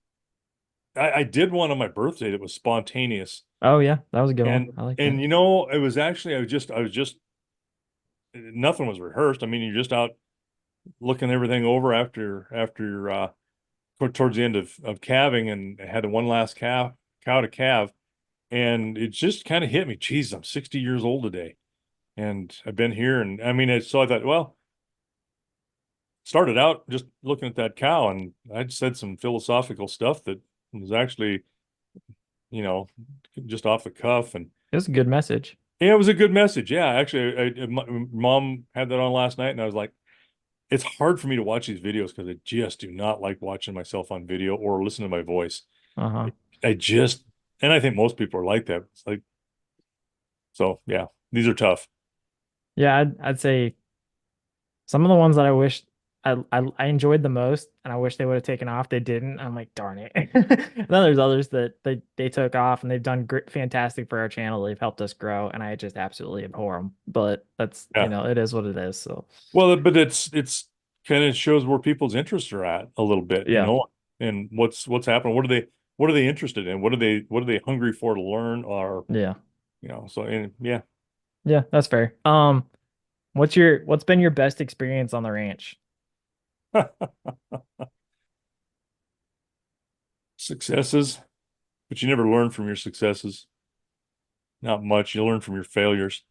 I did one on my birthday that was spontaneous. Oh yeah, that was a good one. And I like that. and it was actually I was just nothing was rehearsed. I mean, you're just out looking everything over after towards the end of calving and I had the one last cow to calve, and it just kind of hit me. Geez, I'm 60 years old today, and I've been here, and I mean, so I thought, well, started out just looking at that cow, and I'd said some philosophical stuff that was actually, you know, just off the cuff, and It was a good message. yeah, it was a good message. Yeah, actually, my mom had that on last night, and I was like, it's hard for me to watch these videos because I just do not like watching myself on video or listen to my voice. Uh-huh. I, I just, and I think most people are like that. It's like, so yeah, these are tough. Yeah, I'd say some of the ones that I wish I enjoyed the most, and I wish they would have taken off. They didn't. I'm like, darn it. And then there's others that they took off, and they've done great, fantastic for our channel. They've helped us grow, and I just absolutely abhor them. But that's Yeah. it is what it is. So Well, but it's kind of shows where people's interests are at a little bit, yeah, and what's happening. What are they interested in? What are they hungry for to learn or, yeah, so and yeah. yeah. That's fair. What's been your best experience on the ranch? Successes, but you never learn from your successes. Not much. You learn from your failures.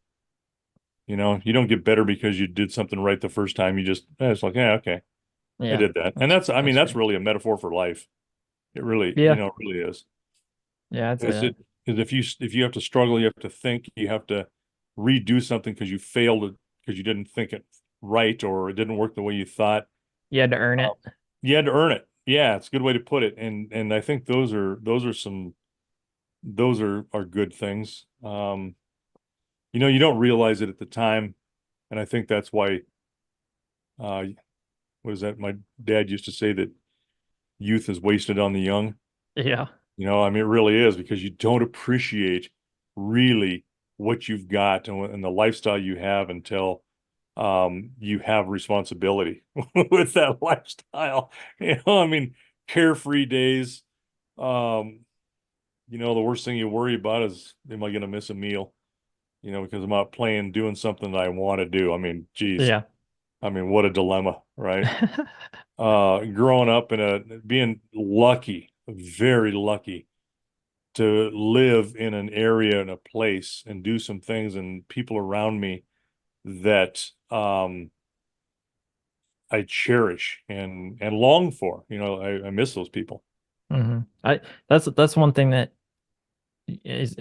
You don't get better because you did something right the first time. It's like, yeah, okay, I Yeah, did that. And I mean, that's that's fair. really a metaphor for life. It really, Yeah, it really is. yeah, I'd say It's that. it, because if you have to struggle, you have to think, you have to redo something because you failed because you didn't think it right or it didn't work the way you thought. You had to earn Um, it. you had to earn it. Yeah, it's a good way to put it. And I think those are good things. You don't realize it at the time, and I think that's why uh what is that? My dad used to say that youth is wasted on the young. Yeah, I mean, it really is because you don't appreciate really what you've got and the lifestyle you have until you have responsibility with that lifestyle. I mean, carefree days. Um, the worst thing you worry about is, am I going to miss a meal? Because I'm out playing, doing something that I want to do. I mean, geez, Yeah. I mean, what a dilemma, right? Growing up being lucky, very lucky to live in an area and a place and do some things and people around me that I cherish and long for. I miss those people. I that's one thing that is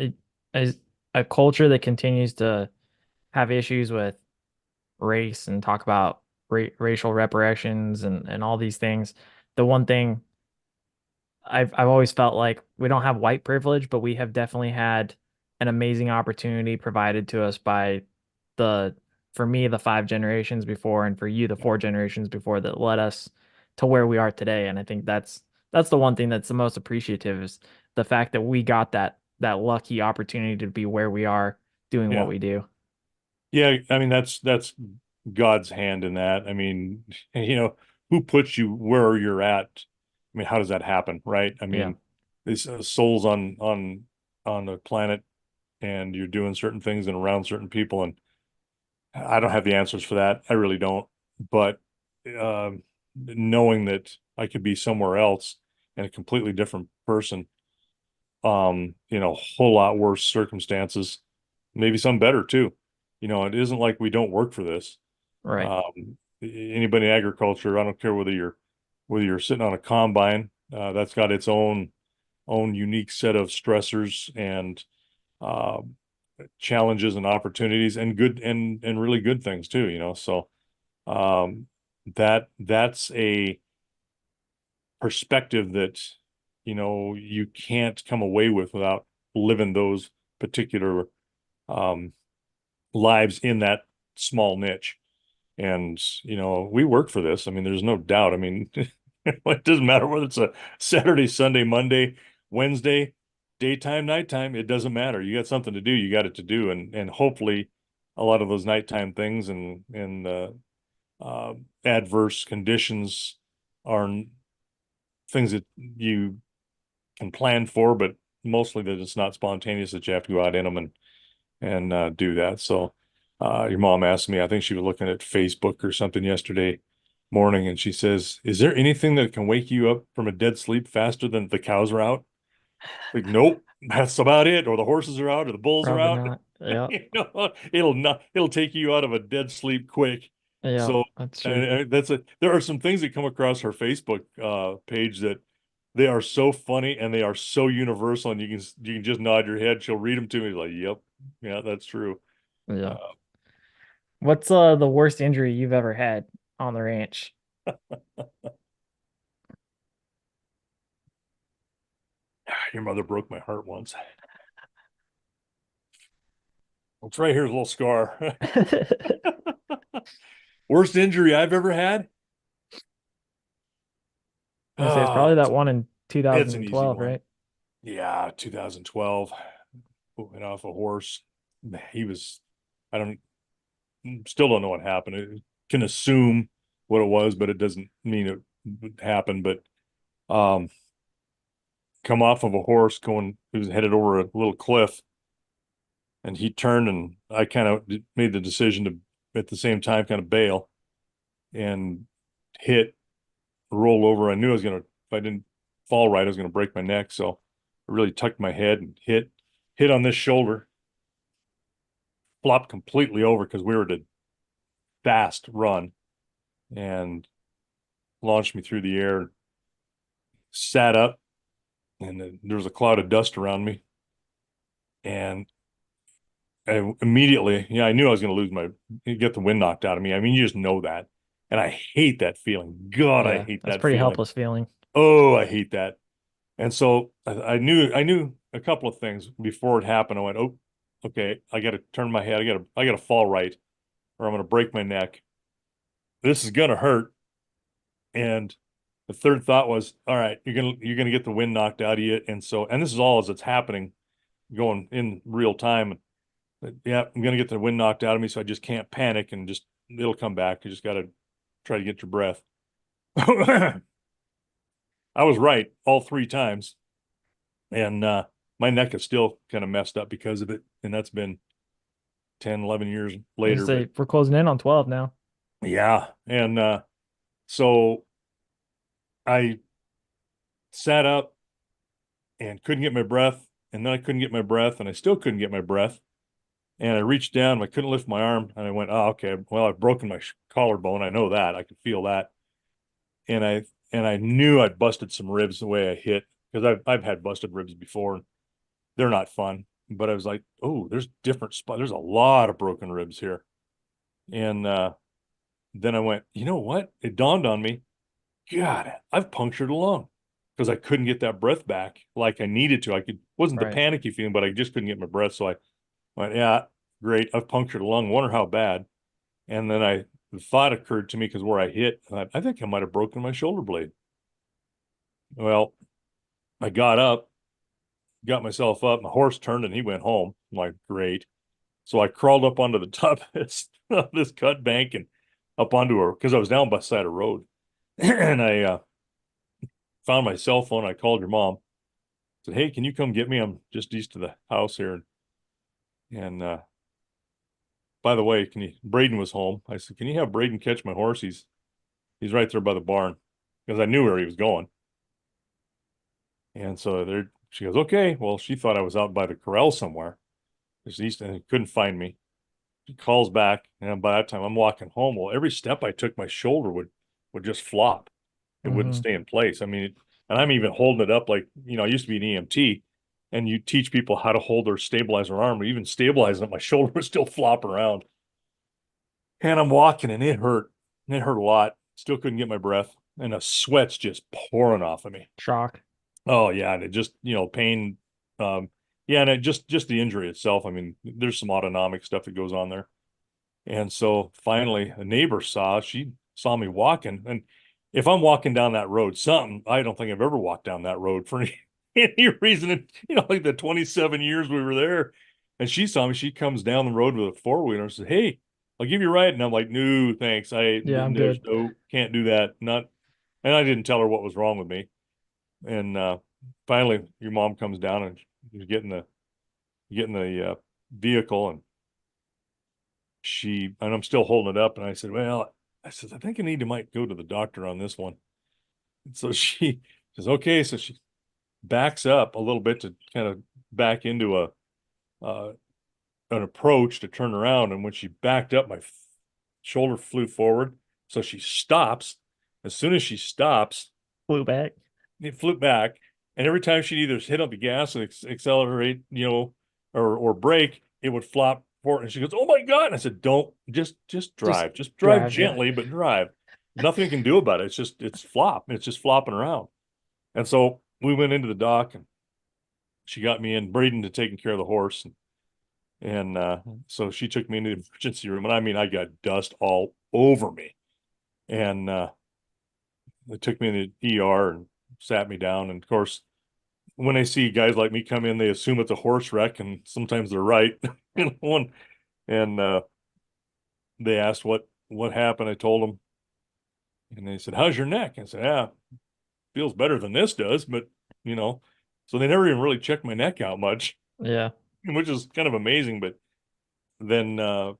a culture that continues to have issues with race and talk about racial reparations and all these things. The one thing I've always felt like we don't have white privilege, but we have definitely had an amazing opportunity provided to us by the for me the five generations before and for you the Yeah. four generations before that led us to where we are today. And I think that's the one thing that's the most appreciative is the fact that we got that lucky opportunity to be where we are doing what Yeah. we do. Yeah. I mean, that's God's hand in that. I mean, who puts you where you're at? I mean, how does that happen, right? I Yeah. mean, these souls on the planet, and you're doing certain things and around certain people, and I don't have the answers for that. I really don't. But knowing that I could be somewhere else and a completely different person, a whole lot worse circumstances, maybe some better too. It isn't like we don't work for this. Right. Anybody in agriculture, I don't care whether you're sitting on a combine, that's got its own unique set of stressors and uh, challenges and opportunities and good and really good things too. So um, that's a perspective that you can't come away with without living those particular um, lives in that small niche. And we work for this. I mean, there's no doubt. I mean, it doesn't matter whether it's a Saturday, Sunday, Monday, Wednesday, daytime, nighttime. It doesn't matter. You got something to do. You got it to do, and hopefully, a lot of those nighttime things and adverse conditions are things that you can plan for, but mostly that it's not spontaneous, that you have to go out in them and do that. So your mom asked me, I think she was looking at Facebook or something yesterday morning, and she says, "Is there anything that can wake you up from a dead sleep faster than the cows are out?" Like, nope, that's about it. Or the horses are out, or the bulls are Probably out. not. Yeah. It'll take you out of a dead sleep quick. Yeah, So that's true. and there are some things that come across her Facebook page that they are so funny and they are so universal, and you can just nod your head. She'll read them to me like, "Yep, yeah, that's true." Yeah. Uh, What's the worst injury you've ever had on the ranch? your mother broke my heart once. It's right here's a little scar. Worst injury I've ever had? I say it's Oh, probably that one in it's an easy 2012, one. right? Yeah, 2012. Went off a horse. He was, I don't, still don't know what happened. I can assume what it was, but it doesn't mean it happened. But um, come off of a horse he was headed over a little cliff, and he turned, and I kind of made the decision to, at the same time, kind of bail and hit, roll over. I knew I was gonna, if I didn't fall right, I was gonna break my neck. So I really tucked my head and hit on this shoulder, flopped completely over because we were at a fast run, and launched me through the air, sat up, and there was a cloud of dust around me. And immediately, I knew I was going to get the wind knocked out of me. I mean, you just know that. And I hate that feeling. God, I Yeah, hate that's that pretty feeling. helpless feeling. Oh, I hate that. And so I knew a couple of things before it happened. I went, oh, okay, I got to turn my head. I got to fall right, or I'm going to break my neck. This is going to hurt. And the third thought was, all right, you're gonna get the wind knocked out of you. And this is all as it's happening, going in real time. Yeah, I'm gonna get the wind knocked out of me, so I just can't panic and just it'll come back. You just got to try to get your breath. I was right all three times. And my neck is still kind of messed up because of it. And that's been 10, 11 years I later. But say we're closing in on 12 now. yeah. And so I sat up and couldn't get my breath. And then I couldn't get my breath. And I still couldn't get my breath. And I reached down. I couldn't lift my arm. And I went, oh, okay. Well, I've broken my collarbone. I know that. I could feel that. And I knew I'd busted some ribs the way I hit because I've had busted ribs before. They're not fun. But I was like, oh, there's different spots. There's a lot of broken ribs here. And then I went, you know what? It dawned on me, God, I've punctured a lung because I couldn't get that breath back like I needed to. I could wasn't the Right. panicky feeling, but I just couldn't get my breath. So I went, yeah, great. I've punctured a lung. Wonder how bad. And then the thought occurred to me because where I hit, I think I might have broken my shoulder blade. Well, I got up, got myself up. My horse turned and he went home. I'm like, great. So I crawled up onto the top of this cut bank and up onto her because I was down by the side of the road. And I found my cell phone. I called your mom. Said, hey, can you come get me? I'm just east of the house here. And by the way, Braden was home. I said, can you have Braden catch my horse? He's right there by the barn because I knew where he was going. And so there she goes, okay. Well, she thought I was out by the corral somewhere. Just east and couldn't find me. She calls back, and by that time I'm walking home. Well, every step I took, my shoulder would just flop. It wouldn't Hmm. stay in place. I mean, and I'm even holding it up like, I used to be an EMT, and you teach people how to hold or stabilize their arm. But even stabilizing it, my shoulder was still flopping around. And I'm walking, and it hurt. It hurt a lot. Still couldn't get my breath, and the sweat's just pouring off of me. Shock. Oh yeah, and it just, pain. Yeah, and it just the injury itself. I mean, there's some autonomic stuff that goes on there. And so finally, a neighbor she saw me walking. And if I'm walking down that road, I don't think I've ever walked down that road for any reason. And, like the 27 years we were there. And she saw me, she comes down the road with a four-wheeler and says, hey, I'll give you a ride. And I'm like, no, thanks. Yeah, I'm There's good. can't do that. Not, and I didn't tell her what was wrong with me. And finally, your mom comes down and she's getting the vehicle, and and I'm still holding it up. And I said, well, I think I might go to the doctor on this one. And so she says, okay. So she backs up a little bit to kind of back into uh, an approach to turn around. And when she backed up, my shoulder flew forward. So she stops. As soon as she stops, Flew back. it flew back. And every time she'd either hit on the gas and accelerate, or brake, it would flop forward. And she goes, "Oh my God!" And I said, "Don't Just just drive drive. Yeah. gently, but drive. Nothing you can do about it. It's just flopping around." And so we went into the dock, and she got me in Braden to taking care of the horse, and so she took me into the emergency room, and I mean, I got dust all over me, and they took me in the ER and sat me down, and of course when they see guys like me come in, they assume it's a horse wreck, and sometimes they're right. And they asked what happened. I told them, and they said, "How's your neck?" I said, "Yeah, feels better than this does, but you know." So they never even really checked my neck out much, Yeah. which is kind of amazing. But then the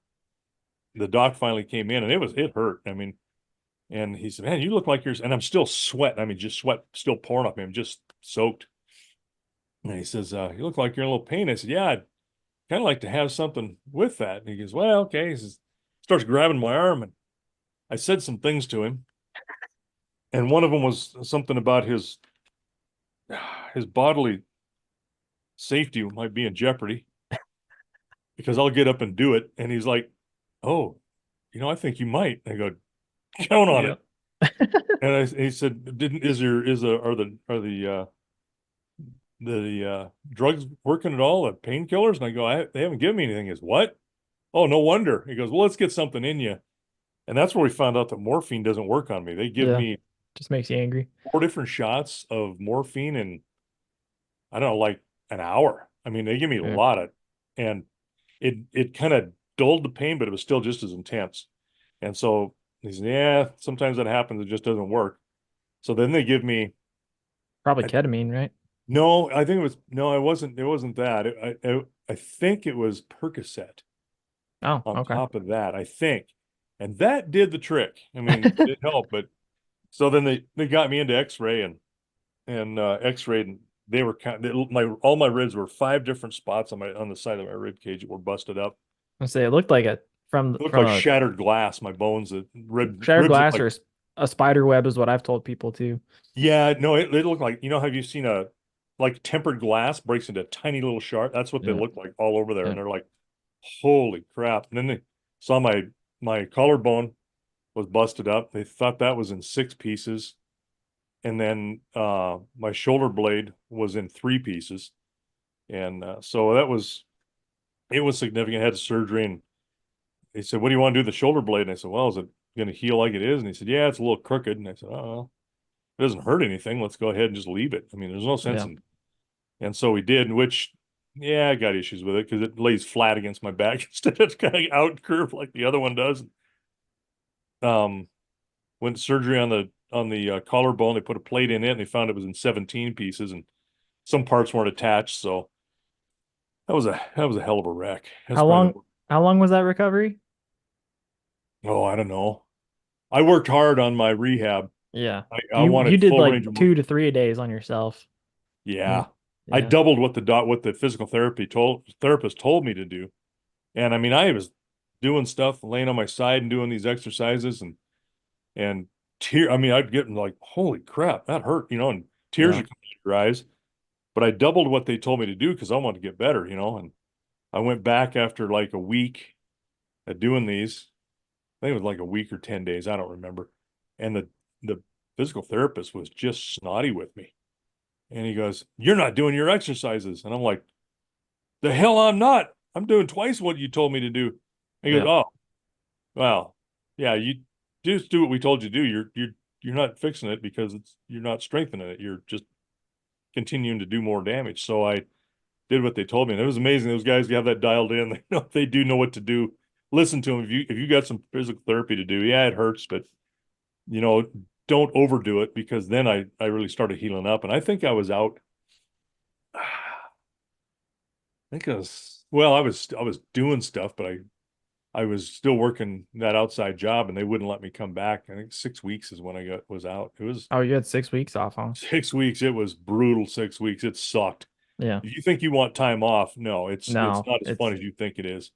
doc finally came in, and it hurt. I mean, and he said, "Man, you look like and I'm still sweating. I mean, just sweat still pouring off me. I'm just soaked." And he says, "You look like you're in a little pain." I said, "Yeah, kind of like to have something with that." And he goes, well, okay. He says, starts grabbing my arm, and I said some things to him. And one of them was something about his bodily safety might be in jeopardy because I'll get up and do it. And he's like, oh, I think you might. I go, count on Yeah. it. And he said, didn't, is the, are the drugs working at all? The painkillers? And I go, they haven't given me anything. He goes, what? Oh, no wonder. He goes, well, let's get something in you. And that's where we found out that morphine doesn't work on me. They give Yeah. me Just makes you angry. 4 different shots of morphine in, I don't know, like an hour. I mean, they give me a Yeah. lot of, and it kind of dulled the pain, but it was still just as intense. And so he said, yeah, sometimes that happens. It just doesn't work. So then they give me, Probably I, ketamine, right? no, I think it was, no, it wasn't that. I think it was Percocet Oh, on okay. top of that, I think. And that did the trick. I mean, it helped, but so then they got me into X-ray and X-rayed, and they were my all my ribs were five different spots on the side of my rib cage that were busted up. I say it looked like a It looked from like a shattered glass. My bones, the shattered ribs looked glass like, or a spider web is what I've told people too. yeah, no, it looked like, have you seen a like tempered glass breaks into tiny little shard? That's what they Yeah, look like all over there, yeah, and they're like, holy crap! And then they saw my collarbone was busted up. They thought that was in six pieces, and then my shoulder blade was in three pieces, and so that was it was significant. I had surgery, and they said, "What do you want to do with the shoulder blade?" And I said, "Well, is it going to heal like it is?" And he said, "Yeah, it's a little crooked." And I said, "Oh, it doesn't hurt anything. Let's go ahead and just leave it. I mean, there's no sense yeah. in." And so we did, which, yeah, I got issues with it because it lays flat against my back instead of kind of out curved like the other one does. Um, Went to surgery on the collarbone. They put a plate in it, and they found it was in 17 pieces, and some parts weren't attached. So that was a hell of a wreck. That's How probably long how long was that recovery? oh, I don't know. I worked hard on my rehab. Yeah. I You wanted did full like range of motion. 2 to 3 days on yourself. Yeah. Mm, I yeah. doubled what the physical therapist told me to do. And I mean, I was doing stuff, laying on my side and doing these exercises and I mean, I'd get like, holy crap, that hurt, and tears Yeah. are coming to your eyes. But I doubled what they told me to do because I wanted to get better, and I went back after like a week of doing these. I think it was like a week or 10 days, I don't remember. And the physical therapist was just snotty with me. And he goes, "You're not doing your exercises." And I'm like, "The hell I'm not. I'm doing twice what you told me to do." And he goes, Yeah. "Oh, well, yeah, you just do what we told you to do. You're not fixing it because you're not strengthening it. You're just continuing to do more damage." So I did what they told me, and it was amazing. Those guys have that dialed in. They do know what to do. Listen to them. If you got some physical therapy to do, yeah, it hurts, but you know, don't overdo it because then I really started healing up, and I think I was out. I think I was well, I was doing stuff, but I was still working that outside job, and they wouldn't let me come back. I think 6 weeks is when I was out. It was Oh, you had 6 weeks off, huh? 6 weeks. It was brutal. 6 weeks. It sucked. Yeah. If you think you want time off, no, it's No, not as fun it's as you think it is.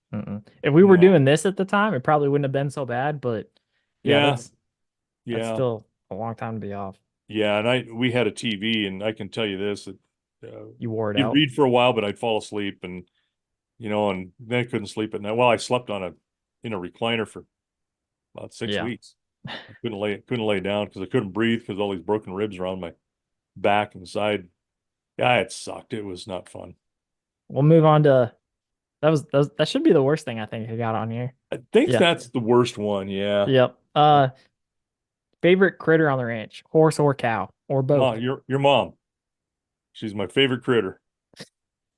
if we were No. doing this at the time, it probably wouldn't have been so bad, but yeah, Yeah, that's yeah, still a long time to be off. yeah. And we had a TV, and I can tell you this, that You wore it you'd out. read for a while, but I'd fall asleep, and and then I couldn't sleep at night. Well, I slept in a recliner for about six Yeah. weeks. I couldn't lay down because I couldn't breathe because all these broken ribs around my back and side. Yeah, it sucked. It was not fun. We'll move on to that should be the worst thing I think I got on here. I think Yeah. that's the worst one. Yeah. Yep. Favorite critter on the ranch, horse or cow, or both. Your mom. She's my favorite critter.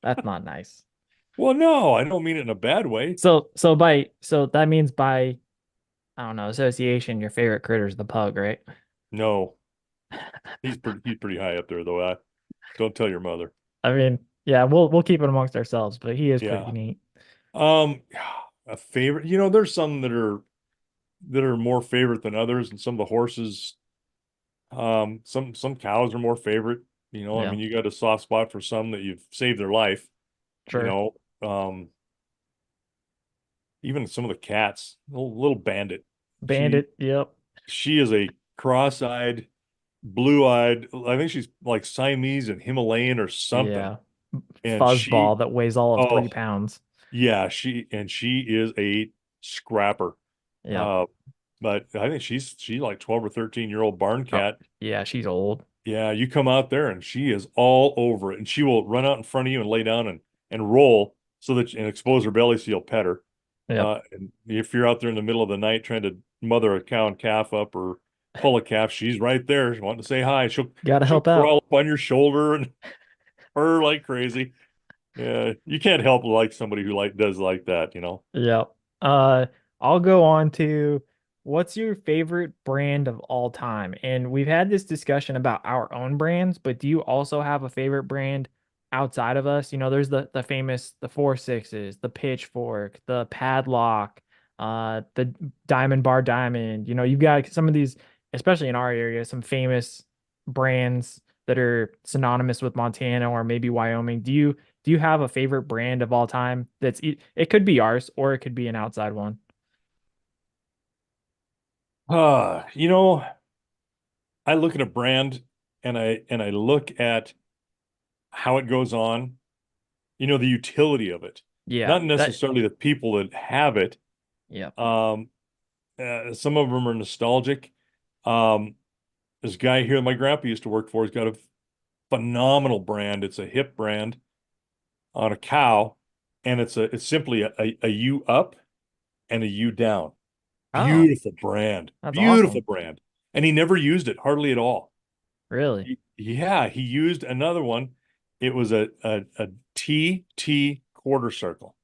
That's not nice. Well, no, I don't mean it in a bad way. So that means by I don't know, association, your favorite critter is the pug, right? No, he's pretty high up there though. Don't tell your mother. I mean, yeah, we'll keep it amongst ourselves, but he is pretty Yeah. neat. Um, a favorite. There's some that are more favorite than others, and some of the horses. Some cows are more favorite. I Yeah, mean, you got a soft spot for some that you've saved their life. You sure. know, um, even some of the cats. Little bandit. She Bandit, yep. she is a cross-eyed, blue-eyed. I think she's like Siamese and Himalayan or something. Yeah. And Fuzzball that weighs all of oh 3 pounds. yeah, she is a scrapper. Yep. Uh, but I think she's like 12 or 13-year-old barn Oh, cat. yeah, she's old. Yeah, you come out there and she is all over it, and she will run out in front of you and lay down and roll and expose her belly so you'll pet her. Yep. And if you're out there in the middle of the night trying to mother a cow and calf up or pull a calf, she's right there. She wanting to say hi. Gotta She'll help out. crawl up on your shoulder and purr like crazy. Yeah, you can't help like somebody who does like that. Yep. Uh, I'll go on to what's your favorite brand of all time? And we've had this discussion about our own brands, but do you also have a favorite brand outside of us? There's the famous the 4 6s, the Pitchfork, the Padlock, the Diamond Bar Diamond. You've got some of these, especially in our area, some famous brands that are synonymous with Montana or maybe Wyoming. Do you have a favorite brand of all time it could be ours or it could be an outside one? You know, I look at a brand and I look at how it goes on, the utility of it, Yeah, not necessarily the people that have it. yeah. Um, some of them are nostalgic. Um, this guy here, my grandpa used to work for, has got a phenomenal brand. It's a hip brand on a cow, and it's simply a U up and a U down. Oh, Beautiful brand, that's beautiful awesome. brand. And he never used it hardly at all. Really? Yeah, he used another one. It was a TT quarter circle.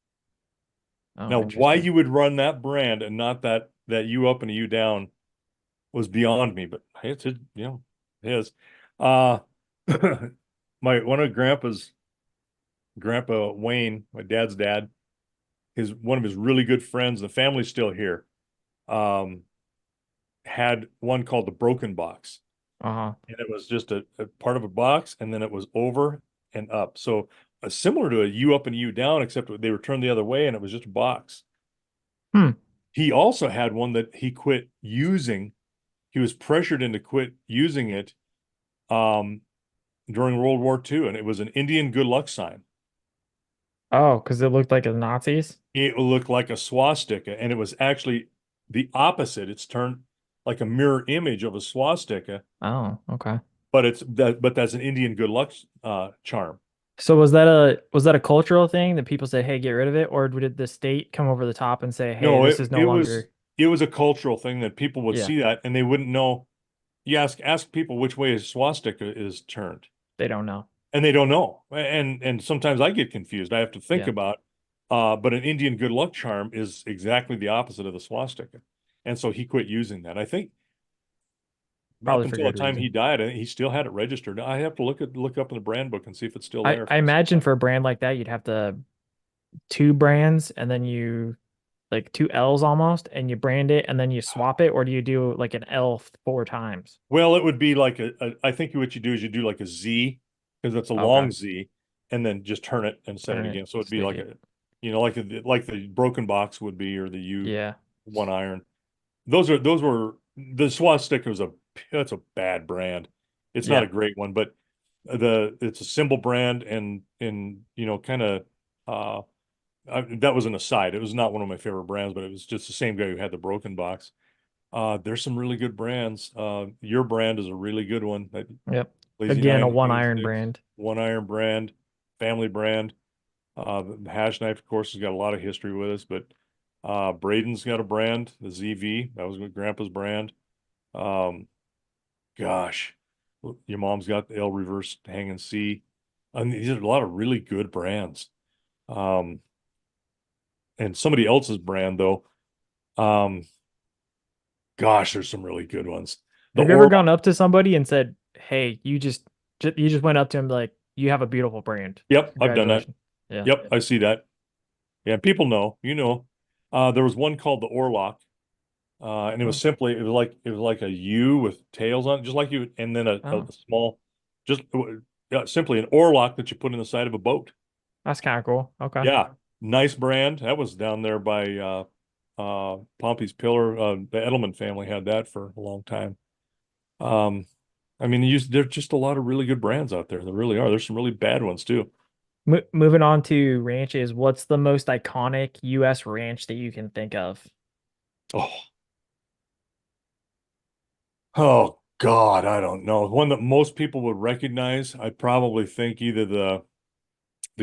Oh, Now, why interesting. you would run that brand and not that U up and a U down was beyond me, but hey, it's his, his. Uh my one of grandpa Wayne, my dad's dad, his one of his really good friends, the family's still here, um, had one called the Broken Box. Uh-huh. And it was just a part of a box, and then it was over and up. So similar to a U up and U down, except they were turned the other way, and it was just a box. Hmm. He also had one that he quit using. He was pressured into quit using it um, during World War II, and it was an Indian good luck sign. Oh, because it looked like the Nazis? It looked like a swastika, and it was actually the opposite. It's turned like a mirror image of a swastika, Oh, okay. but that's an Indian good luck charm. So was that a cultural thing that people said, "Hey, get rid of it," or did the state come over the top and say, "Hey, No, this it is no it was longer." it was a cultural thing that people would Yeah, see that and they wouldn't know. You ask people which way a swastika is turned, they don't know. and they don't know. And sometimes I get confused. I have to think Yeah, about. But an Indian good luck charm is exactly the opposite of the swastika, and so he quit using that. I think up probably for until the good time he reason. died, he still had it registered. I have to look up in the brand book and see if it's still I there. I imagine for a brand like that, you'd have to two brands and then you like two L's almost, and you brand it and then you swap it, or do you do like an L 4 times? Well, it would be like I think what you do is you do like a Z because that's a Okay, long Z, and then just turn it and set it turn it, again. So it'd be stick like it. like the broken box would be, or the U Yeah, one iron. Those were the swastika was that's a bad brand. It's not yeah. a great one, but it's a symbol brand and kind of uh that was an aside. It was not one of my favorite brands, but it was just the same guy who had the broken box. There's some really good brands. Your brand is a really good one. That Yep. Lazy Again, a Nine one Game iron Sticks, brand. One Iron brand, family brand. The Hash Knife, of course, has got a lot of history with us, but Braden's got a brand, the ZV. That was my grandpa's brand. Um, gosh, your mom's got the L Reverse Hang and See. I mean, these are a lot of really good brands. Um, and somebody else's brand though. Um, gosh, there's some really good ones. The Have you ever Orlock. gone up to somebody and said, "Hey, you just went up to him like you have a beautiful brand. Yep, I've done that. Congratulations." Yeah. Yep, I see that. Yeah, people know, there was one called the Orlock, and Oh, it was like a U with tails on it, just like you, and then oh, a small, just simply an oarlock that you put in the side of a boat. that's kind of cool. Okay. Yeah, nice brand. That was down there by Pompey's Pillar. The Edelman family had that for a long time. Um, I mean, there's just a lot of really good brands out there. There really are. There's some really bad ones too. Moving on to ranches, what's the most iconic U.S. ranch that you can think of? Oh, oh God, I don't know. One that most people would recognize, I'd probably think either the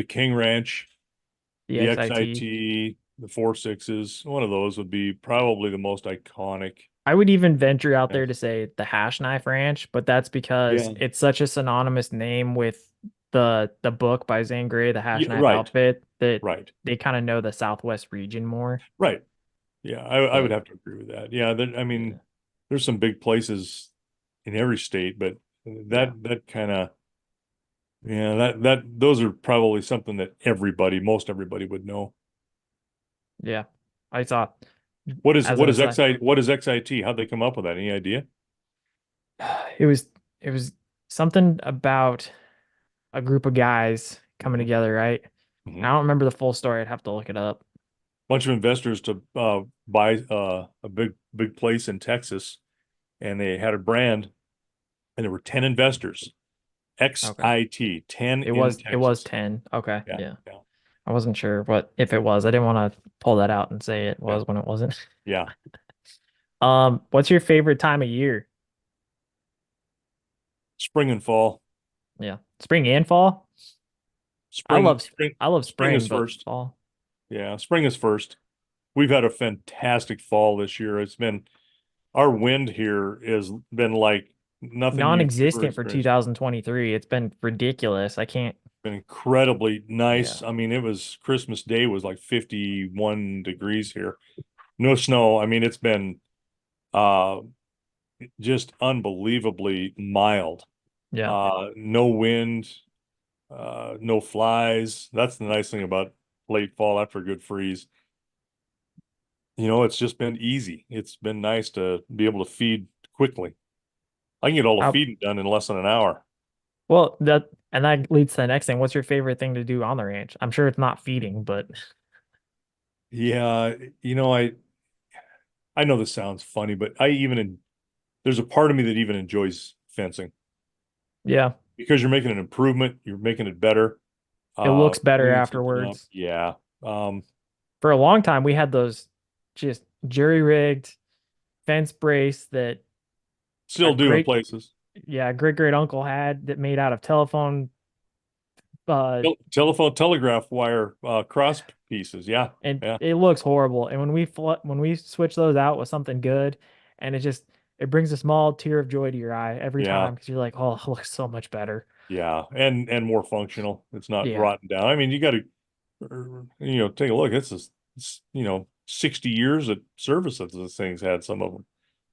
King Ranch, The the XIT. XIT, the 4 6s. One of those would be probably the most iconic. I would even venture out there Yes. to say the Hashknife Ranch, but that's because Yeah. it's such a synonymous name with the book by Zane Grey, the Yeah. Hashknife Right. Outfit, that Right. they kind of know the Southwest region more. Right. Yeah, I would But have to agree with that. Yeah, I mean, yeah, there's some big places in every state, but yeah, that kind of yeah, those are probably something that most everybody would know. yeah. I saw as What an is aside, What is XIT? How'd they come up with that? Any idea? it was something about a group of guys coming Hmm. together, right? Hmm. I don't remember the full story. I'd have to look it up. Bunch of investors to buy a big place in Texas, and they had a brand, and there were 10 investors. Okay. XIT, 10 It in was it was Texas. 10. Okay. Yeah, Yeah. yeah, I wasn't sure what if it was. I didn't want to pull that out and say it yeah, was when it wasn't. yeah. What's your favorite time of year? Spring and fall. Yeah. Spring and fall? I Spring, love spring, I love spring is spring, but first. fall. Yeah, spring is first. We've had a fantastic fall this year. It's been our wind here has been like nothing you've ever Non-existent for experienced. 2023. It's been ridiculous. I can't. Been incredibly Yeah. nice. I mean, it was Christmas Day was like 51 degrees here. No snow. I mean, it's been uh just unbelievably mild. Yeah. No wind, no flies. That's the nice thing about late fall after a good freeze. It's just been easy. It's been nice to be able to feed quickly. I can get all the How, feeding done in less than an hour. well, that leads to the next thing. What's your favorite thing to do on the ranch? I'm sure it's not feeding, but Yeah, I know this sounds funny, but there's a part of me that even enjoys fencing yeah, because you're making an improvement, you're making it better, it looks better cleaning something up. afterwards. Yeah. For a long time, we had those just jury-rigged fence brace that our Still do in great, places. yeah, great uncle had that made out of telephone, uh, Telephone telegraph wire cross pieces. Yeah. and Yeah. it looks horrible. And when we switch those out with something good, and it brings a small tear of joy to your eye every Yeah. time because you're like, oh, it looks so much better. Yeah. And more functional. It's not Yeah, rotten down. I mean, you got to take a look. It's 60 years of service that this thing's had, some of them.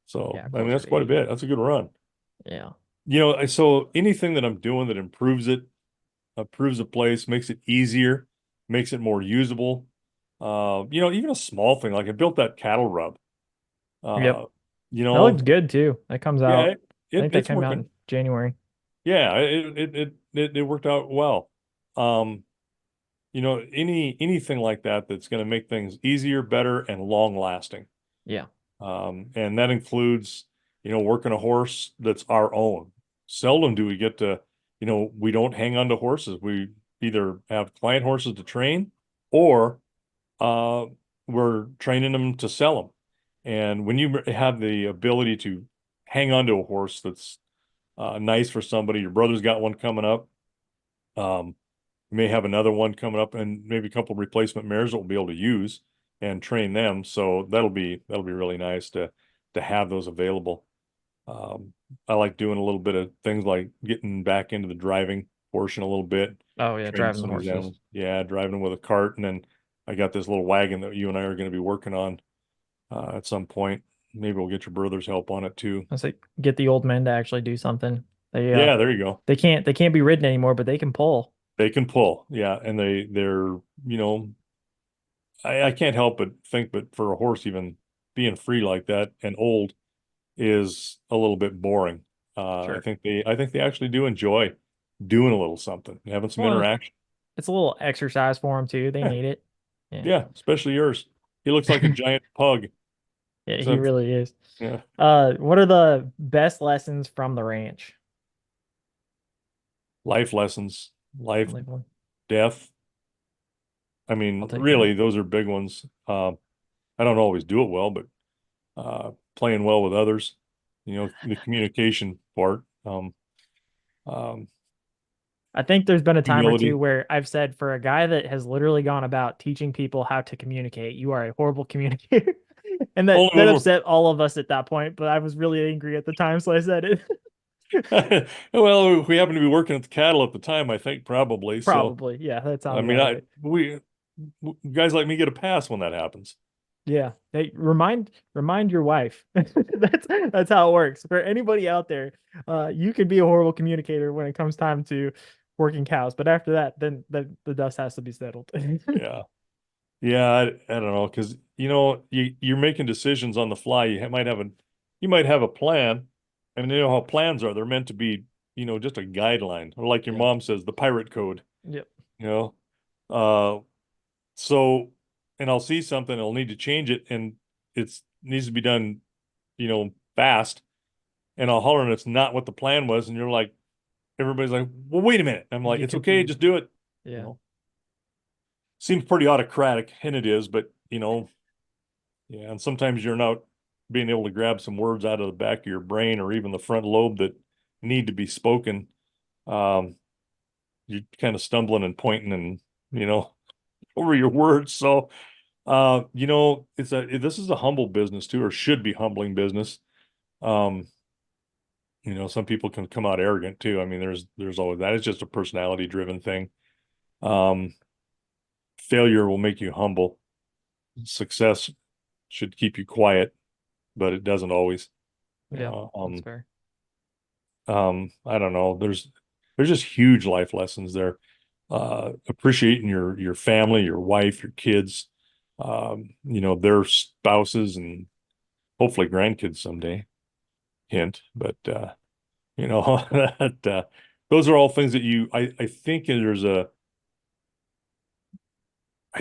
So, yeah, I mean, closer that's to quite a 80. bit. That's a good run. Yeah. So anything that I'm doing that improves a place, makes it easier, makes it more usable. Even a small thing, like I built that cattle rub. Yep. Uh, you That looks know, good too. That comes yeah, out. I think that it's came out in working. January. Yeah, it worked out well. Um, anything like that that's going to make things easier, better, and long lasting. Yeah. And that includes, working a horse that's our own. Seldom do we get to, we don't hang on to horses. We either have client horses to train or uh, we're training them to sell them. And when you have the ability to hang on to a horse that's nice for somebody, your brother's got one coming up. Um, you may have another one coming up and maybe a couple of replacement mares that we'll be able to use and train them. So that'll be really nice to have those available. Um, I like doing a little bit of things like getting back into the driving portion a little bit, Oh yeah, training driving some of these horses. animals. Yeah, driving them with a cart, and then I got this little wagon that you and I are going to be working on at some point. Maybe we'll get your brother's help on it too. I say get the old men to actually do something. They uh Yeah, there you go. they can't be ridden anymore, but they can pull. They can pull. Yeah, and they're I can't help but think, but for a horse, even being free like that and old is a little bit boring. Sure. I think they actually do enjoy doing a little something, having some Well, interaction. it's a little exercise for them too. They Yeah, need it. Yeah. yeah, especially yours. He looks like a giant pug. Yeah, he So, really is. yeah, What are the best lessons from the ranch? life lessons, life, I'll leave one. death. I I'll mean, take that. really, those are big ones. I don't always do it well, but playing well with others, the communication part, um, I think there's been a time or two humility. where I've said for a guy that has literally gone about teaching people how to communicate, you are a horrible communicator. And Only that when we're upset all of us at that point, but I was really angry at the time, so I said it. well, we happened to be working at the cattle at the time, I think probably. So, Probably. Yeah, that I sounds mean, about right. guys like me get a pass when that happens. Yeah. Hey, remind your wife. That's how it works. For anybody out there, you can be a horrible communicator when it comes time to working cows, but after that, then the dust has to be settled. Yeah. Yeah, I don't know because you're making decisions on the fly. You might have a plan, and you know how plans are. They're meant to be, just a guideline, or like your Yeah. mom says, the pirate code. Yep. You know, uh, so and I'll see something, I'll need to change it, and it's needs to be done, fast. And I'll holler, and it's not what the plan was, and you're like, everybody's like, well, wait a minute. I'm You like, get it's okay, confused. just do it. You Yeah. know, seems pretty autocratic, and it is, but yeah, and sometimes you're not being able to grab some words out of the back of your brain or even the front lobe that need to be spoken. Um, you're kind of stumbling and pointing and, you know, over your words. So, this is a humble business too, or should be humbling business. Um, some people can come out arrogant too. I mean, there's always that. It's just a personality driven thing. Um, Failure will make you humble. Success should keep you quiet, but it doesn't always. You Yeah. know, That's fair. I don't know. There's just huge life lessons there. Appreciating your family, your wife, your kids, their spouses and hopefully grandkids someday. Hint, but that those are all things that I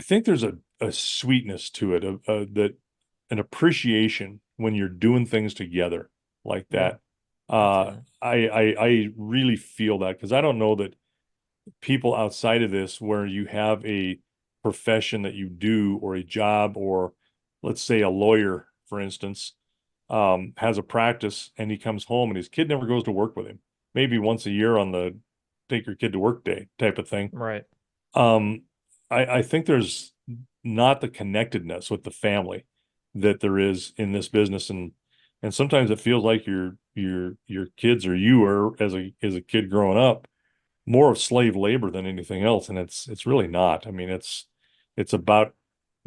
think there's a sweetness to it, that an appreciation when you're doing things together like Yeah. that. I'd say that. I really feel that because I don't know that people outside of this where you have a profession that you do or a job or let's say a lawyer, for instance, has a practice and he comes home and his kid never goes to work with him. Maybe once a year on the take your kid to work day type of thing. Right. Um, I think there's not the connectedness with the family that there is in this business, and sometimes it feels like your kids or you are as a kid growing up more of slave labor than anything else, and it's really not. I mean, it's about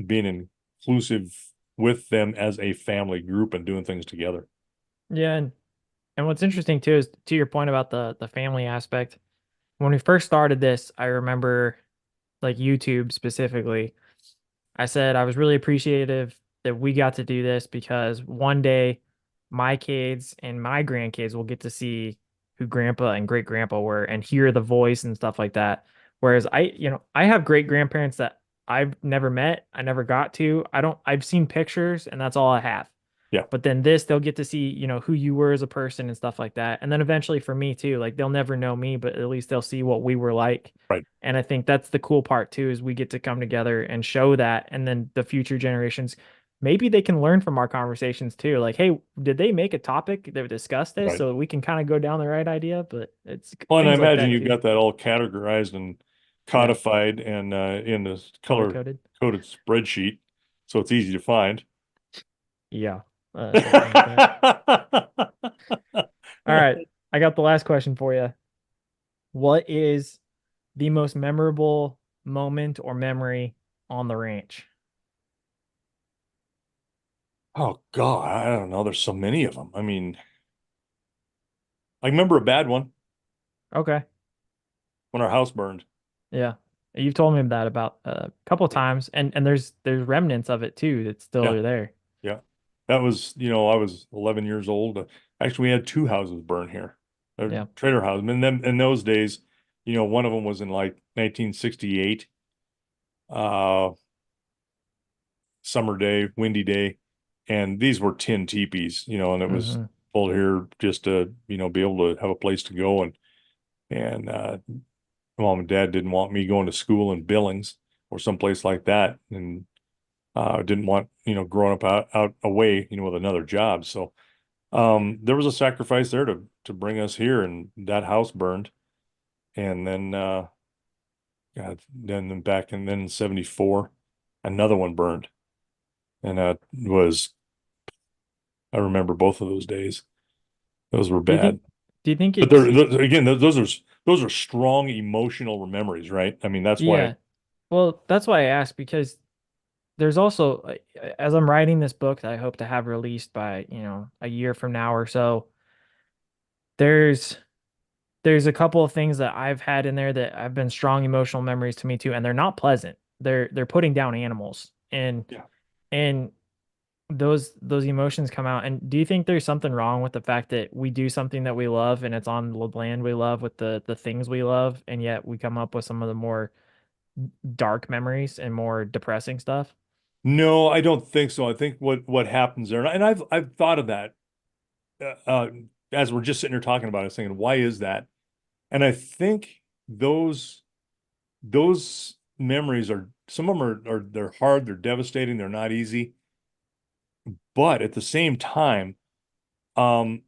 being inclusive with them as a family group and doing things together. Yeah, and what's interesting too is to your point about the family aspect. When we first started this, I remember like YouTube specifically. I said I was really appreciative that we got to do this because one day my kids and my grandkids will get to see who grandpa and great grandpa were and hear the voice and stuff like that. Whereas I have great grandparents that I've never met, I never got to. I've seen pictures and that's all I have. Yeah, But then this, they'll get to see, who you were as a person and stuff like that. And then eventually for me too, like they'll never know me, but at least they'll see what we were like. right, And I think that's the cool part too, is we get to come together and show that. And then the future generations, maybe they can learn from our conversations too. Like, hey, did they make a topic that discussed this right. so we can kind of go down the right idea? But it's Well, and I things like imagine that you've too. got that all categorized and Yeah. codified and in the Color color coded. coded spreadsheet, so it's easy to find. Yeah. Something like that. All right. I got the last question for you. What is the most memorable moment or memory on the ranch? Oh God, I don't know. There's so many of them. I mean, I remember a bad one Okay. when our house burned. Yeah. You've told me that about a couple of Yeah, times and there's remnants of it too that still yeah, are there. yeah. That was, I was 11 years old. Actually, we had two houses burn here, Yeah. trailer houses. And then in those days, one of them was in like 1968, uh, summer day, windy day, and these were tin teepees, and it was Hmm. pulled here just to, be able to have a place to go and mom and dad didn't want me going to school in Billings or someplace like that, and didn't want growing up out away with another job. So there was a sacrifice there to bring us here, and that house burned, and then God, then back and then in 74, another one burned, and that was I remember both of those days. Those were Do you think bad, do you think but it's again, those are strong emotional memories, right? I mean, that's why. yeah. Well, that's why I asked because there's also as I'm writing this book that I hope to have released by, a year from now or so, there's there's a couple of things that I've had in there that have been strong emotional memories to me too, and they're not pleasant. They're putting down animals, Yeah. and those emotions come out. And do you think there's something wrong with the fact that we do something that we love and it's on the land we love with the things we love, and yet we come up with some of the more dark memories and more depressing stuff? No, I don't think so. I think what happens there, and I've thought of that uh, uh, as we're just sitting here talking about it, saying, why is that? And I think those memories are some of them are they're hard, they're devastating, they're not easy. But at the same time, um,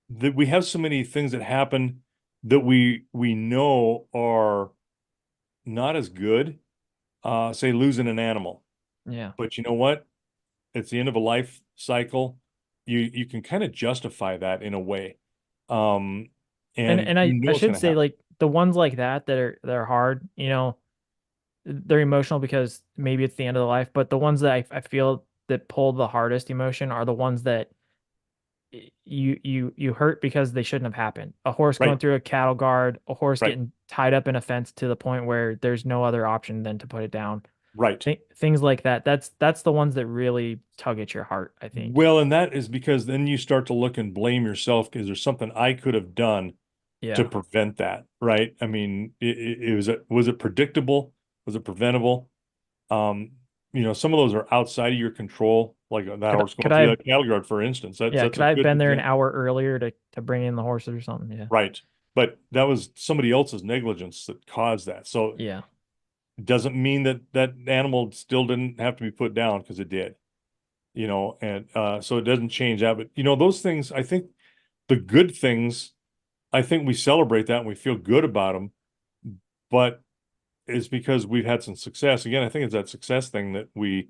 that we have so many things that happen that we know are not as good. Say losing an animal, Yeah. but you know what? It's the end of a life cycle. You can kind of justify that in a way, um, And and and you I know it's should going to say, happen. like, the ones like that are hard, they're emotional because maybe it's the end of the life, but the ones that I feel that pull the hardest emotion are the ones that you hurt because they shouldn't have happened. A horse going Right, through a cattle guard, a horse right, getting tied up in a fence to the point where there's no other option than to put it down. right. Things like that. That's the ones that really tug at your heart, I think. Well, and that is because then you start to look and blame yourself because there's something I could have done to Yeah. prevent that, right? I mean, was it predictable? Was it preventable? Um, some of those are outside of your control, like that Could horse could going I through have that cattle guard, for instance. yeah, That's could a I have good been there an example, hour earlier to bring in the horses or something? Yeah. right? But that was somebody else's negligence that caused that. So Yeah. it doesn't mean that that animal still didn't have to be put down because it did, and so it doesn't change that. But those things, I think the good things, I think we celebrate that and we feel good about them, but it's because we've had some success. Again, I think it's that success thing that You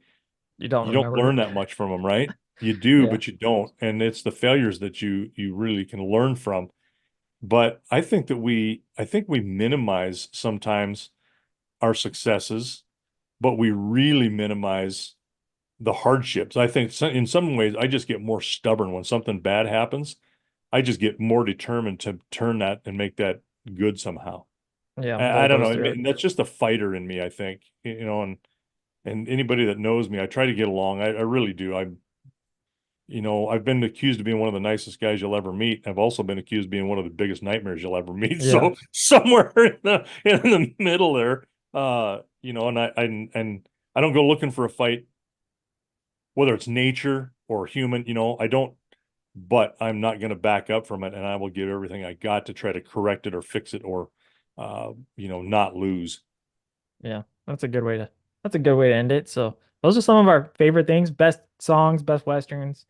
don't you don't remember learn it. that much from them, right? You do, Yeah. but you don't. And it's the failures that you really can learn from. But I think we minimize sometimes our successes, but we really minimize the hardships. I think in some ways, I just get more stubborn when something bad happens. I just get more determined to turn that and make that good somehow. Yeah. I don't Bulldoze know. through it. That's just a fighter in me, I think, and anybody that knows me, I try to get along. I really do. I've been accused of being one of the nicest guys you'll ever meet. I've also been accused of being one of the biggest nightmares you'll ever meet. Yeah. So somewhere in the middle there, and I don't go looking for a fight, whether it's nature or human, I don't, but I'm not going to back up from it, and I will give everything I got to try to correct it or fix it or, not lose. Yeah. That's a good way to end it. So those are some of our favorite things, best songs, best westerns,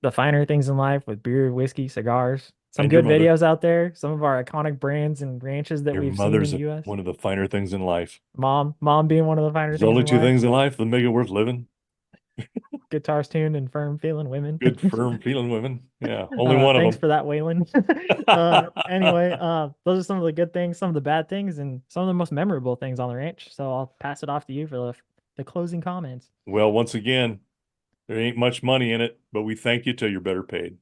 the finer things in life with beer, whiskey, cigars. Some And your good mother, videos out there, some of our iconic brands and ranches that your we've seen in mother's the US. one of the finer things in life. Mom being one of the finer There's things only in two life. things in life that make it worth living. Guitars tuned and firm feeling women. Good, firm feeling women. Yeah, only one of Thanks them. for that, Waylon. Anyway, those are some of the good things, some of the bad things, and some of the most memorable things on the ranch. So I'll pass it off to you for the closing comments. Well, once again, there ain't much money in it, but we thank you till you're better paid.